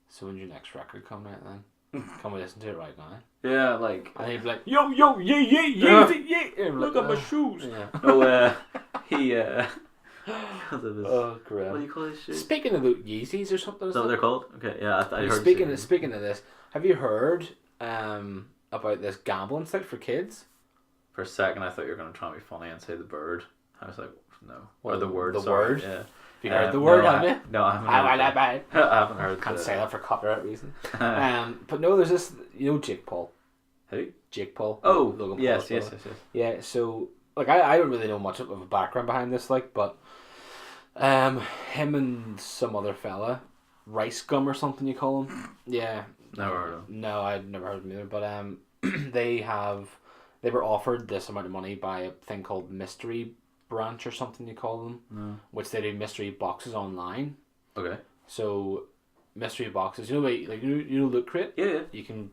"So when's your next record coming out then? Can we listen to it right now?" Yeah, like. And he'd be like, "Yo, yeah, yeah." Look at my shoes. Yeah. No, he. Because of his. Oh, What great. do you call his shoes? Speaking of the Yeezys or something, Is that what they're called? Okay, yeah, I heard. speaking of this, have you heard about this gambling site for kids? For a second, I thought you were going to try and be funny and say the bird. I was like, no. Well, or the word. the sorry. word? Yeah. Have you heard the word, no, have you? No, I haven't heard that. I haven't heard Can't the- say that for copyright reasons. But no, there's this, Jake Paul. Who? Jake Paul. Oh, Logan yes, Paul's yes, brother. yes, yes. Yeah, so, like, I don't really know much of a background behind this, like, but him and some other fella rice gum or something you call them. Yeah. Never heard of them. No, I'd never heard of them either. But they were offered this amount of money by a thing called Mystery Branch or something you call them, No. which they do mystery boxes online. Okay. So mystery boxes, you know, like you know Loot Crate. Yeah. You can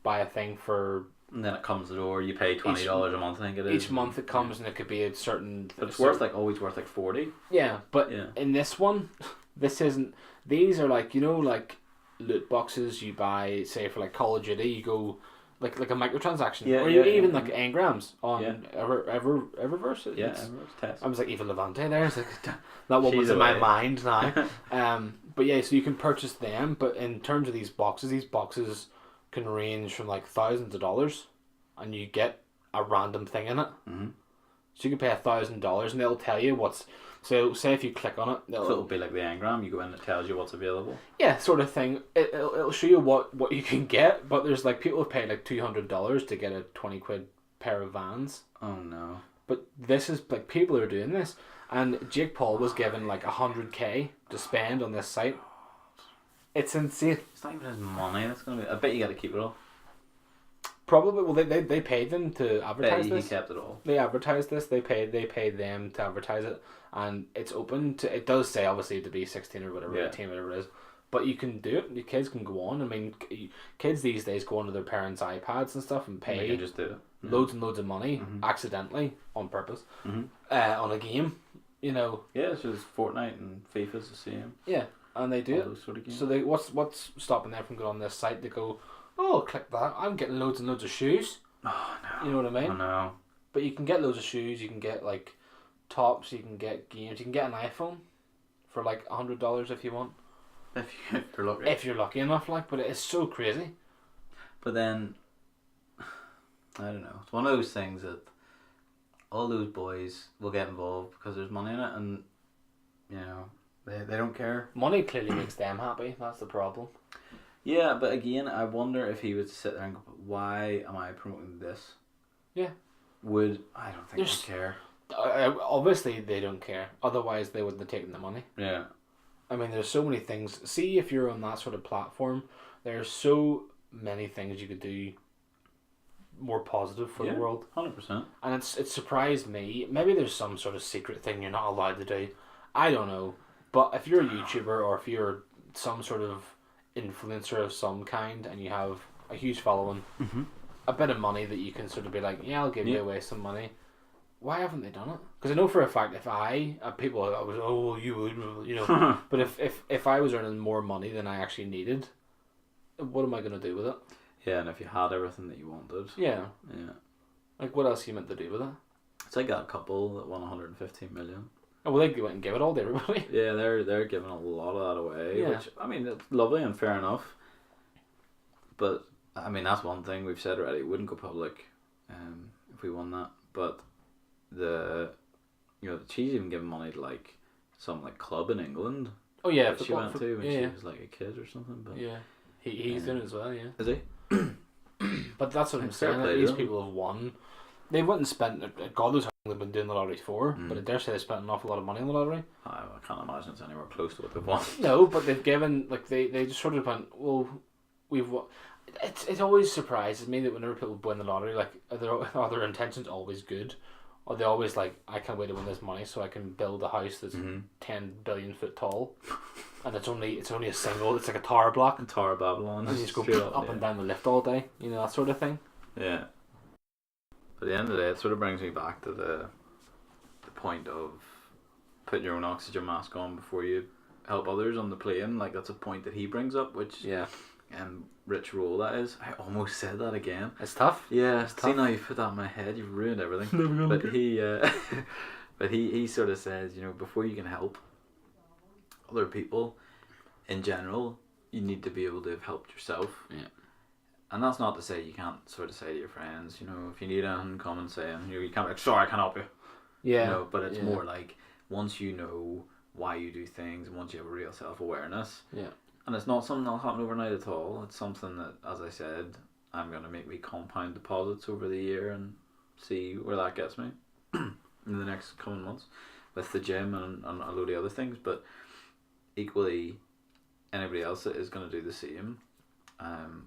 buy a thing for And then it comes to the door. You pay $20 a month. I think it is. each month. It comes and it could be a certain. But it's certain- always worth like 40. Yeah, but Yeah. in this one, this isn't. These are like, you know, like loot boxes you buy, say for like Call of Duty. You go like a microtransaction, Yeah, or yeah, even yeah. like engrams on Yeah. Eververse. Yeah. It's- It's test. I was like Eva Levante there. It's like that one was She's in my away. mind now. But yeah, so you can purchase them. But in terms of these boxes can range from like thousands of dollars, and you get a random thing in it. Mhm. So you can pay $1,000, and they'll tell you what's. So say if you click on it, So it'll be like the engram. You go in, it tells you what's available. yeah, sort of thing. It'll show you what you can get. But there's like people have paid like $200 to get a 20 quid pair of Vans. Oh no. But this is like people are doing this, and Jake Paul was given like 100K to spend on this site. It's insane. It's not even his money. That's gonna be. I bet you got to keep it all. Probably, well, they paid them to advertise He this. kept it all. They advertised this. They paid them to advertise it, and it's open to. It does say obviously to be 16 or whatever, Yeah. 18 whatever it is, but you can do it. Your kids can go on. I mean, kids these days go onto their parents' iPads and stuff and They pay can just do it. loads and loads of money Mhm. accidentally on purpose Mhm. on a game. You know, Yeah, it's just Fortnite and FIFA's the same. yeah, and they do All it. those sort of games. So they what's stopping them from going on this site? They go, oh, click that. I'm getting loads and loads of shoes. Oh no. You know what I mean? Oh no. But you can get loads of shoes. You can get like tops. You can get games. You can get an iPhone for like $100 if you want, If you're lucky. if you're lucky enough. Like, but it's so crazy. But then, I don't know. It's one of those things that all those boys will get involved because there's money in it, and you know they don't care. Money clearly makes them happy. That's the problem. Yeah, but again, I wonder if he would sit there and go, "Why am I promoting this?" Yeah. I don't think There's- they'd care. Obviously, they don't care. Otherwise, they wouldn't have taken the money. Yeah. I mean, there's so many things. See, if you're on that sort of platform, there's so many things you could do more positive for the Yeah. world. 100%. And it surprised me. Maybe there's some sort of secret thing you're not allowed to do. I don't know. But if you're a YouTuber or if you're some sort of influencer of some kind and you have a huge following, Mm-hmm. a bit of money that you can sort of be like, yeah, I'll give you Yeah. away some money. Why haven't they done it? Because I know for a fact if people I was, oh, well, you would, you know. But if I was earning more money than I actually needed, what am I going to do with it? Yeah, and if you had everything that you wanted. Yeah. Yeah. Like, what else are you meant to do with it? It's like that couple that won 115 million. Oh, well, they went and give it all to everybody. Yeah, they're giving a lot of that away, Yeah. which I mean it's lovely and fair enough. But I mean that's one thing we've said already. It wouldn't go public, if we won that. But she's even given money to like some like club in England Oh, yeah. that she went to when yeah, she was like a kid or something. But yeah. He's doing it as well, yeah. is he? But that's what I'm Fair saying. play Like, these to them. people have won. They went and spent. God knows how long they've been doing the lotteries for. Mm. But I dare say they spent an awful lot of money on the lottery. I can't imagine it's anywhere close to what they've won. No, but they've given like they just sort of went. Well, we've won. It always surprises me that whenever people win the lottery, like are their intentions always good, or they always like, I can't wait to win this money so I can build a house that's Mm-hmm. 10 billion foot tall, and it's only a single. It's like a tower block, Tower of Babylon. and you just go straight up yeah. and down the lift all day. You know, that sort of thing. Yeah. But at the end of the day, it sort of brings me back to the point of putting your own oxygen mask on before you help others on the plane. Like that's a point that he brings up, which Yeah, Rich Roll that is. I almost said that again. it's tough. Yeah, It's see tough. now you put that in my head, you've ruined everything. Never gonna But get- he sort of says, before you can help other people in general, you need to be able to have helped yourself. Yeah. And that's not to say you can't sort of say to your friends, if you need anything, come and say, and you can't be like, sorry, I can't help you. Yeah, But it's yeah. more like once you know why you do things and once you have a real self-awareness. Yeah. And it's not something that'll happen overnight at all. It's something that, as I said, I'm going to make me compound deposits over the year and see where that gets me in the next coming months with the gym and a load of other things. But equally, anybody else that is going to do the same,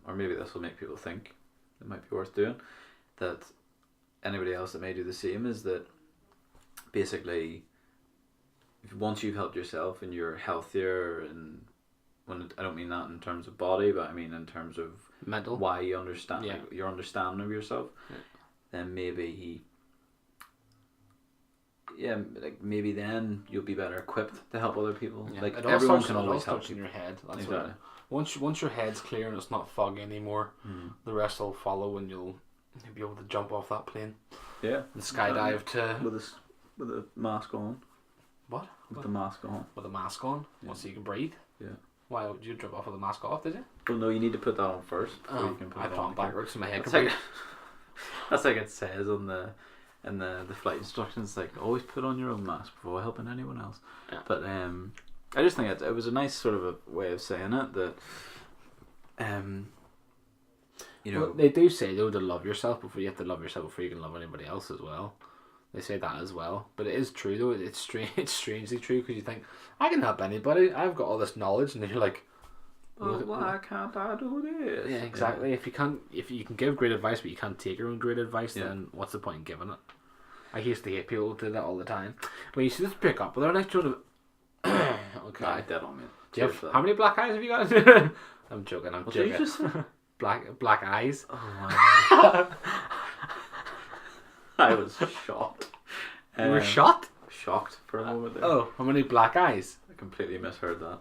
or maybe this will make people think it might be worth doing, that anybody else that may do the same is that basically once you've helped yourself and you're healthier, and I don't mean that in terms of body, but I mean in terms of mental, why you understand, Yeah. like, your understanding of yourself, Yeah. then maybe maybe then you'll be better equipped to help other people. Yeah. Like It all everyone starts, can it all always help starts in you. your head. That's Exactly. what, once your head's clear and it's not foggy anymore, Mm. the rest will follow, and you'll be able to jump off that plane Yeah. and skydive to With a mask on. what? With the mask on. With a mask on, Yeah. so you can breathe. Yeah. Why would you jump off with the mask off? Did you? Well, no, you need to put that on first before you can put I it put on on backwards so my head That's can like, breathe. that's like it says on the flight instructions, like always put on your own mask before helping anyone else. Yeah. But I just think it was a nice sort of a way of saying it, that you know, Well, they do say though to love yourself before you have to love yourself before you can love anybody else as well. They say that as well, but it is true though. It's strange. It's strangely true, because you think I can help anybody. I've got all this knowledge, and then you're like, well, why can't I do this? yeah, exactly. If you can give great advice, but you can't take your own great advice, Yeah. then what's the point in giving it? I used to hate people who did that all the time. Well, you should just pick up with our next sort of. Okay. Nah, dead on me. Do you Cheers have, for that. how many black eyes have you got? I'm joking. I'm What did you joking. just say? Black eyes. Oh my. I was shocked. You were shot. Shocked for a moment there. Oh, how many black eyes? I completely misheard that.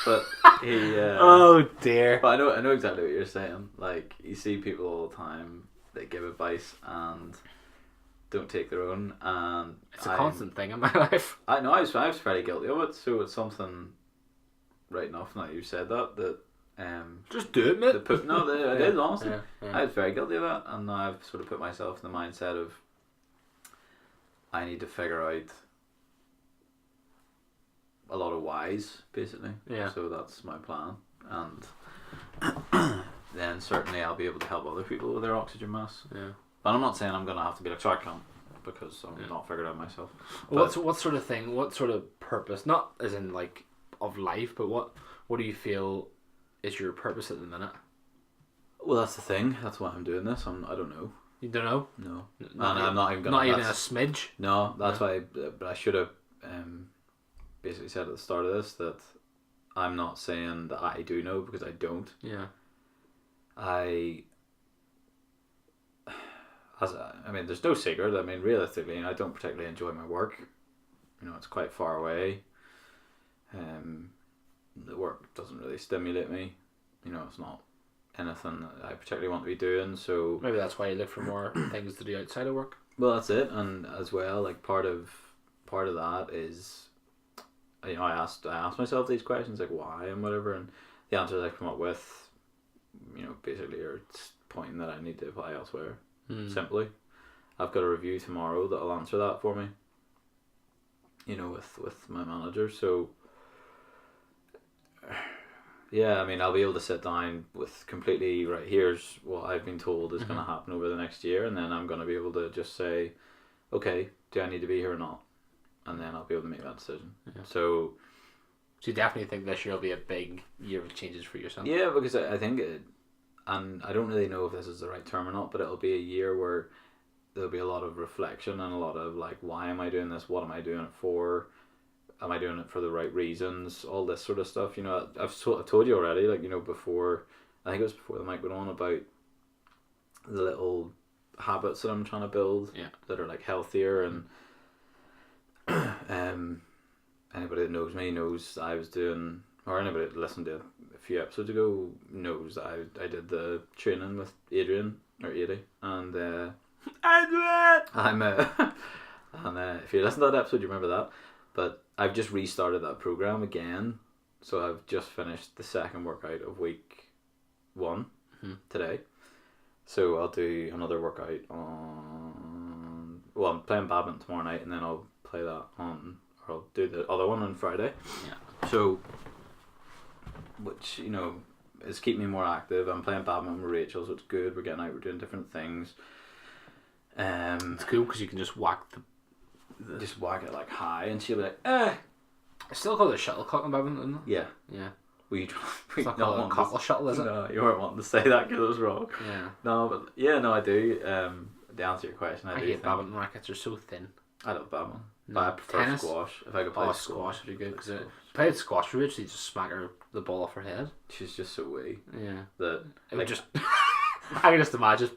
But he. Oh dear. But I know exactly what you're saying. Like, you see people all the time that give advice and don't take their own, and It's a constant thing in my life. I know I was very guilty of it. So it's something right enough now you said that Just do it, mate. it is honestly. Yeah. I was very guilty of that, and now I've sort of put myself in the mindset of I need to figure out a lot of whys, basically. Yeah. So that's my plan, and then certainly I'll be able to help other people with their oxygen masks. Yeah. But I'm not saying I'm gonna have to be like, so I can't, because I'm not figured out myself. What sort of thing? What sort of purpose? Not as in like of life, but what do you feel is your purpose at the minute? Well, that's the thing. That's why I'm doing this. I don't know. You don't know. No. Not And I'm not even gonna. Not even a that's- smidge. No, that's why. But I should have basically said at the start of this that I'm not saying that I do know, because I don't. Yeah. I mean, there's no secret. I mean, realistically, I don't particularly enjoy my work. You know, it's quite far away. The work doesn't really stimulate me. You know, it's not anything that I particularly want to be doing. So Maybe that's why you look for more things to do outside of work. well, that's it. And as well, like part of that is, you know, I asked myself these questions, like why and whatever, and the answers I come up with, you know, basically are pointing that I need to apply elsewhere. Simply, I've got a review tomorrow that'll answer that for me. You know, with my manager. So yeah, I mean, I'll be able to sit down with completely, right, here's what I've been told is going to happen over the next year, and then I'm going to be able to just say, okay, do I need to be here or not? And then I'll be able to make that decision. Yeah. So you definitely think this year will be a big year of changes for yourself. yeah, because I think and I don't really know if this is the right term or not, but it'll be a year where there'll be a lot of reflection and a lot of like, why am I doing this? What am I doing it for? Am I doing it for the right reasons? All this sort of stuff. You know, I've told you already, like, you know, before, I think it was before the mic went on, about the little habits that I'm trying to build that are like healthier, and anybody that knows me knows I was doing, or anybody that listened to a few episodes ago knows that I did the training with Adrian, or Adi, and I'm and if you listen to that episode, you remember that. But I've just restarted that program again, so I've just finished the second workout of week 1 today. So I'll do another workout on. Well, I'm playing badminton tomorrow night, and then I'll play that on, or I'll do the other one on Friday. Yeah. So, which, you know, is keeping me more active. I'm playing badminton with Rachel, so it's good. We're getting out. We're doing different things. It's cool because you can just whack just whack it like high, and she'll be like, eh. I still call it shuttlecock in badminton, isn't it? Yeah. Yeah. We It's not called a cockle shuttle, is it? No, you weren't wanting to say that because it was wrong. Yeah. No, but yeah, no, I do. To answer your question, I do hate think badminton rackets. They're so thin. I love badminton. No, But I prefer tennis? squash. If I could play Squash would be good because Squash. played squash. We literally just smack the ball off her head. She's just so wee Yeah. that It like, would just. I can just imagine.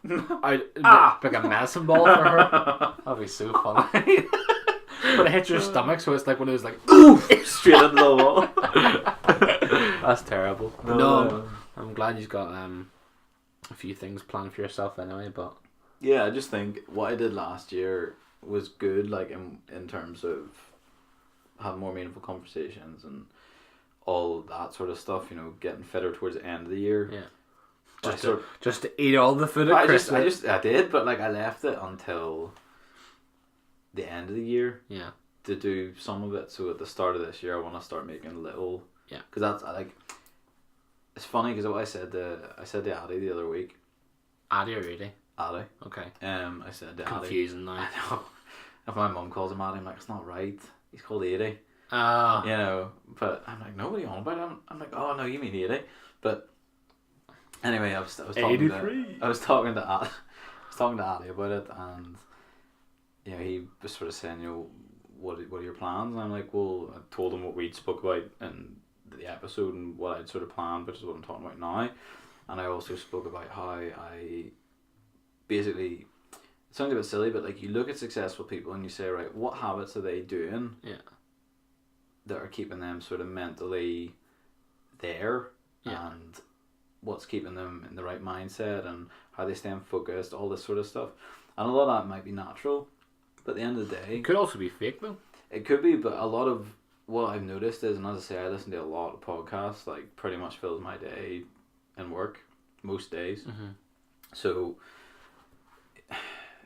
Like a medicine ball for her. That'd be so funny. But it hits your stomach, so it's like when it was like straight into the wall. That's terrible. No. I'm glad you've got a few things planned for yourself anyway. But Yeah, I just think what I did last year was good, like in terms of having more meaningful conversations and all that sort of stuff. You know, getting fitter towards the end of the year. yeah, But just to eat all the food at I Christmas. did, but like I left it until the end of the year. Yeah. To do some of it, so at the start of this year, I want to start making little. Yeah. Because that's like, it's funny because what I said to Addy the other week. Addy or Rudy? Addy. Okay. I said to Addy. Confusing now. I know. If my mum calls him Addy, I'm like, it's not right. He's called 80. Oh. You know, but I'm like, nobody on about it. I'm like, oh no, you mean 80. But anyway, I was talking 83. I was talking to Addy about it, and you know, he was sort of saying, you know, what are your plans? And I'm like, well, I told him what we'd spoke about in the episode and what I'd sort of planned, which is what I'm talking about now. And I also spoke about how I basically, it sounds a bit silly, but like you look at successful people and you say, right, what habits are they doing that are keeping them sort of mentally there, and what's keeping them in the right mindset and how they stay focused, all this sort of stuff. And a lot of that might be natural, but at the end of the day, It could also be fake though. it could be, but a lot of what I've noticed is, and as I say, I listen to a lot of podcasts, like pretty much fills my day in work, most days. Mm-hmm. So,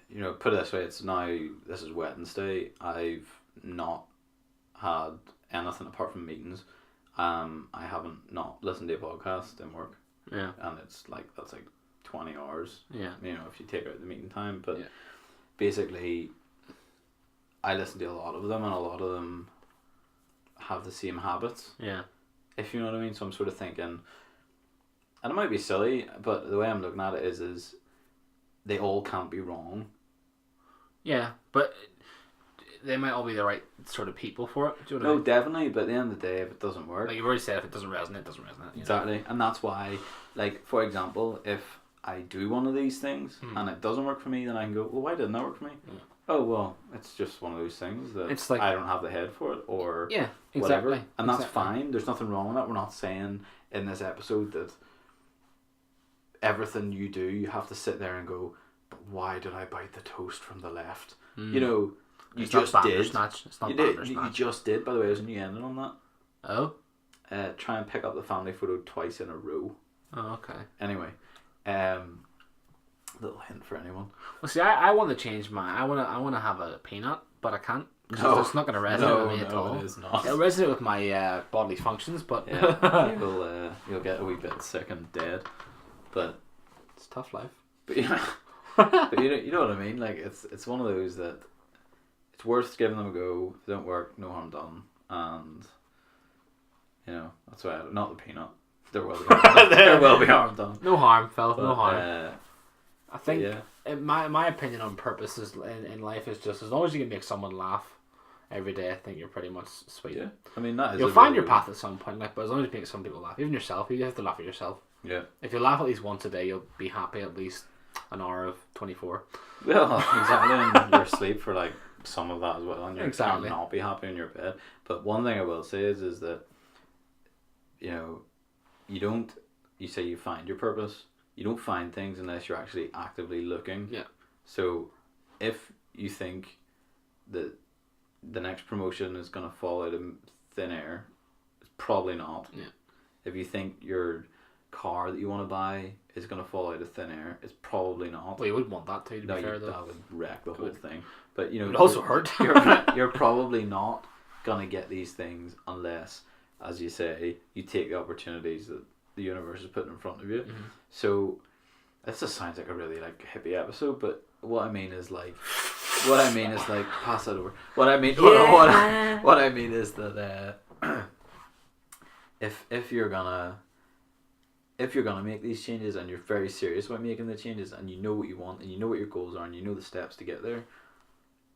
you know, put it this way, it's now, this is Wednesday, I've not had anything apart from meetings. I haven't not listened to a podcast in work. Yeah. And it's like, that's like 20 hours. Yeah. You know, if you take out the meeting time. But Yeah. basically, I listen to a lot of them, and a lot of them have the same habits, Yeah. if you know what I mean. So I'm sort of thinking, and it might be silly, but the way I'm looking at it is they all can't be wrong. Yeah, but they might all be the right sort of people for it. Do you know what I No, mean? definitely, but at the end of the day, if it doesn't work, Like you've already said, if it doesn't resonate, it doesn't resonate. You know? exactly. And that's why, like, for example, if I do one of these things and it doesn't work for me, then I can go, well, why didn't that work for me? Yeah. Oh, well, it's just one of those things that It's like, I don't have the head for it, or yeah, whatever. exactly. And that's Exactly. fine. There's nothing wrong with that. We're not saying in this episode that everything you do, you have to sit there and go, but why did I bite the toast from the left? You know, you It's just not did. Bandersnatch. It's not You did. Bandersnatch. You just did. By the way, there's a new ending on that. Oh? Try and pick up the family photo twice in a row. Oh, okay. Anyway, little hint for anyone. Well, see, I want to change my. I want to have a peanut, but I can't. Because it's not going to resonate with me at all. it is not. It'll resonate with my bodily functions, but Yeah, you'll get a wee bit sick and dead, but it's a tough life. but you know what I mean. Like it's one of those that it's worth giving them a go. If they don't work, no harm done, and you know that's why not the peanut. There will be there will be harm done. No harm, Phil. But, No harm. I think yeah. my opinion on purpose is in life is just as long as you can make someone laugh every day, I think you're pretty much sweet. Yeah, I mean that is. You'll find your path at some point, like, but as long as you make some people laugh, even yourself, you have to laugh at yourself. Yeah. If you laugh at least once a day, you'll be happy at least an hour of 24. Well, exactly, and you're asleep for like some of that as well, and you're Exactly. not be happy in your bed. But one thing I will say is that, you know, you say you find your purpose. You don't find things unless you're actually actively looking. Yeah. So, if you think that the next promotion is going to fall out of thin air, it's probably not. Yeah. If you think your car that you want to buy is going to fall out of thin air, it's probably not. Well, you wouldn't want that to be fair, though. That would wreck the whole thing. But you know, It would also hurt. you're probably not gonna get these things unless, as you say, you take the opportunities that the universe is putting in front of you. Mm-hmm. So, this just sounds like a really like hippie episode. But what I mean is like, pass that over. What I mean, what I mean is that if you're gonna make these changes and you're very serious about making the changes and you know what you want and you know what your goals are and you know the steps to get there,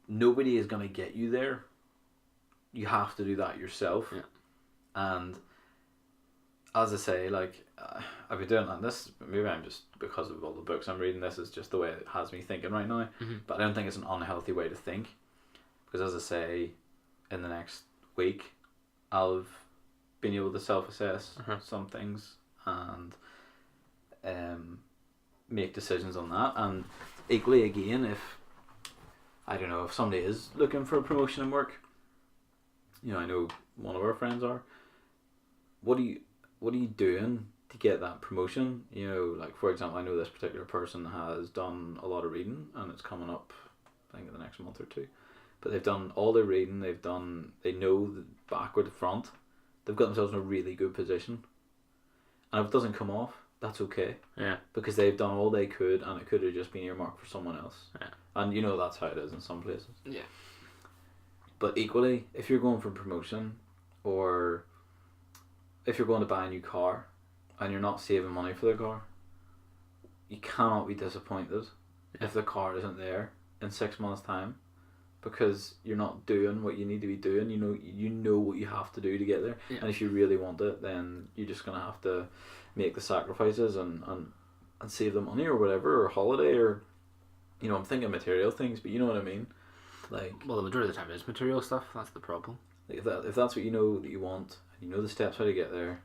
nobody is gonna get you there. You have to do that yourself. Yeah. And as I say, like I've been doing that. This maybe I'm just because of all the books I'm reading. This is just the way it has me thinking right now. Mm-hmm. But I don't think it's an unhealthy way to think, because as I say, in the next week, I'll have been able to self-assess some things and make decisions on that. And equally again, if I don't know if somebody is looking for a promotion in work, you know, I know one of our friends are. What are you doing to get that promotion? You know, like for example, I know this particular person has done a lot of reading and it's coming up, I think, in the next month or two. But they've done all their reading. They know the backward to front. They've got themselves in a really good position. And if it doesn't come off, that's okay. Yeah. Because they've done all they could, and it could have just been earmarked for someone else. Yeah. And you know that's how it is in some places. Yeah. But equally, if you're going for promotion, or if you're going to buy a new car, and you're not saving money for the car, you cannot be disappointed if the car isn't there in 6 months' time, because you're not doing what you need to be doing. You know what you have to do to get there. Yeah. And if you really want it, then you're just gonna have to make the sacrifices and save the money or whatever, or holiday, or you know, I'm thinking material things, but you know what I mean. Like, well, the majority of the time it is material stuff. That's the problem. like if that's what you know that you want, and you know the steps how to get there,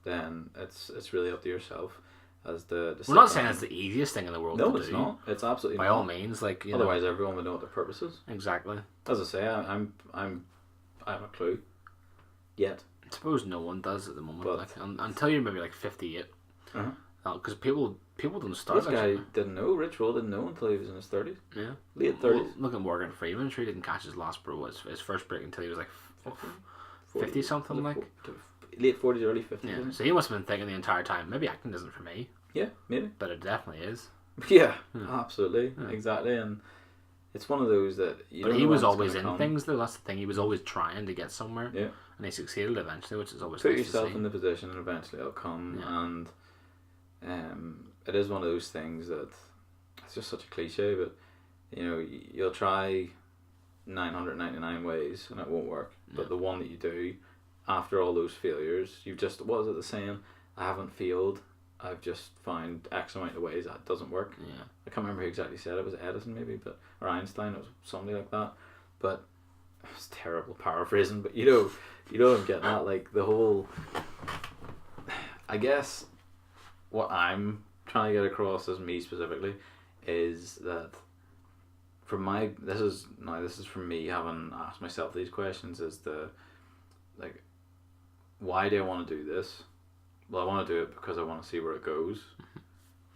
then it's really up to yourself. As we're not saying it's the easiest thing in the world. No, to it's do. not. It's absolutely by not. all means. Like, you otherwise, know, everyone would know what their purpose is. Exactly. As I say, I have a clue. Yet. I suppose no one does at the moment. But, like, until you're maybe like 58. Because people don't start. This guy didn't know. Rich Roll didn't know until he was in his 30s. Yeah. Late 30s. Well, look at Morgan Freeman. Sure, he didn't catch his last his first break until he was like 50 something, like. Late 40s, early 50s. Yeah. So he must have been thinking the entire time, maybe acting isn't for me. Yeah, maybe. But it definitely is. Yeah, absolutely, exactly, and it's one of those that. But he was always in things, though. That's the thing. He was always trying to get somewhere. Yeah. And he succeeded eventually, which is always put nice yourself to see. in the position, and eventually it'll come. Yeah. And it is one of those things that it's just such a cliche, but you know, you'll try 999 ways and it won't work. Yeah. But the one that you do, after all those failures, you've just, what is it the saying? I haven't failed. I've just found X amount of ways that doesn't work. Yeah. I can't remember who exactly said it. It was Edison maybe, or Einstein. It was somebody like that. But it's terrible paraphrasing. But you know what I'm getting at. Like the whole. I guess what I'm trying to get across as me specifically is that this is from me having asked myself these questions, is why do I want to do this? Well, I want to do it because I want to see where it goes.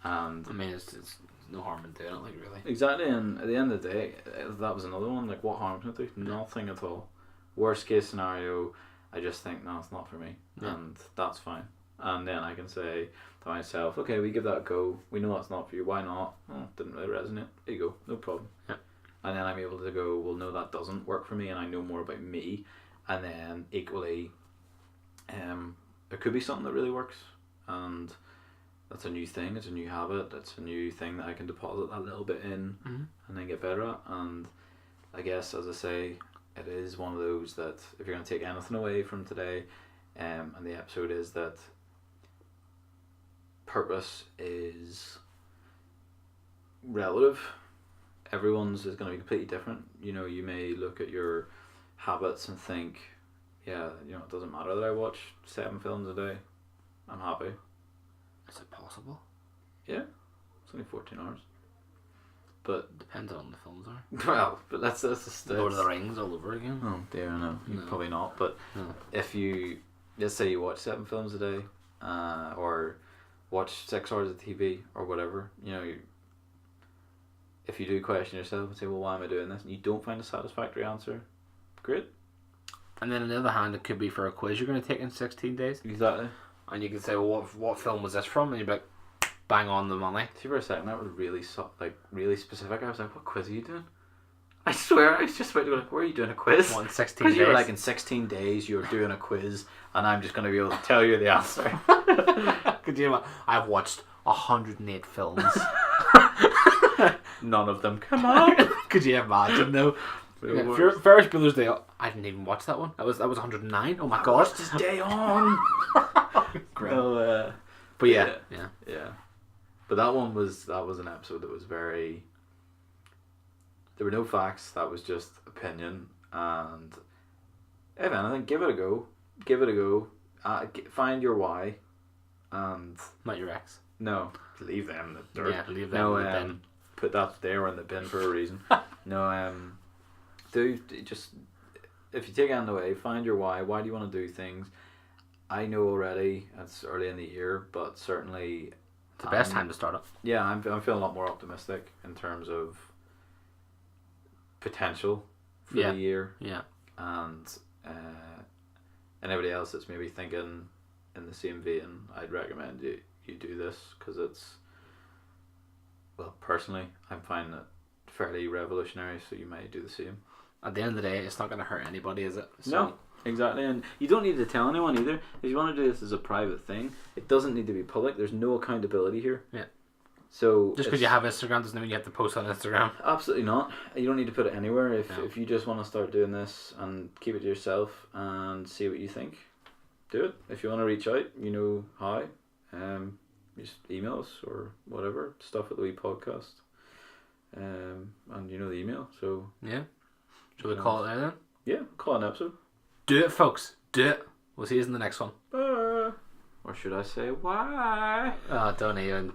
And I mean, it's no harm in doing it, like, really. Exactly, and at the end of the day, that was another one. Like, what harm can it do? Nothing at all. Worst case scenario, I just think, no, it's not for me. Yeah. And that's fine. And then I can say to myself, okay, we give that a go. We know that's not for you. Why not? Oh, didn't really resonate. There you go. No problem. Yeah. And then I'm able to go, well, no, that doesn't work for me, and I know more about me. And then equally, it could be something that really works, and that's a new thing. It's a new habit. It's a new thing that I can deposit that little bit in, and then get better at. And I guess, as I say, it is one of those that if you're going to take anything away from today, and the episode is that purpose is relative. Everyone's is going to be completely different. You know, you may look at your habits and think, yeah, you know, it doesn't matter that I watch 7 films a day. I'm happy. Is it possible? Yeah. It's only 14 hours. But depends on the films are. Well, but that's Lord of the Rings all over again. Oh dear, no. Probably not. But if you, let's say you watch 7 films a day, or watch 6 hours of TV or whatever, you know, if you do question yourself and say, well, why am I doing this? And you don't find a satisfactory answer, great. And then on the other hand, it could be for a quiz you're going to take in 16 days. Exactly. And you can say, well, what film was this from? And you'd be like, bang on the money. See, for a second, that was really really specific. I was like, what quiz are you doing? I swear, I was just about to go like, where are you doing a quiz? 16 Because days. you were like, in 16 days you're doing a quiz, and I'm just going to be able to tell you the answer. Could you imagine? I've watched 108 films. None of them come up. Could you imagine though? The Yeah, worst. Ferris Bueller's Day Off. I didn't even watch that one. That was 109. Oh my god. Just day on. Great. No, But yeah. yeah. But that was an episode that was very. There were no facts. That was just opinion, and if anything, give it a go. Give it a go. Find your why, and Not your ex. no, leave them in the dirt. Yeah, leave them No, in the bin. put that there in the bin for a reason. No, just if you take it away, find your why. Why do you want to do things? I know already it's early in the year, but certainly It's the best time to start it. yeah, I'm feeling a lot more optimistic in terms of potential for Yeah. the year, Yeah. and anybody else that's maybe thinking in the same vein, I'd recommend you do this because it's, well, personally, I'm finding it fairly revolutionary, so you might do the same. At the end of the day, it's not going to hurt anybody, is it? So, No, exactly, and you don't need to tell anyone either. If you want to do this as a private thing, it doesn't need to be public. There's no accountability here. Yeah. So Just because you have Instagram doesn't mean you have to post on Instagram. absolutely not. You don't need to put it anywhere. If No. if you just want to start doing this and keep it to yourself and see what you think, do it. If you want to reach out, you know how. Just email us or whatever, stuff at the wee podcast. And you know the email, so Yeah. Shall we call it there then? yeah, call it an episode. Do it, folks. Do it. We'll see you in the next one. Or should I say why? Oh, don't even.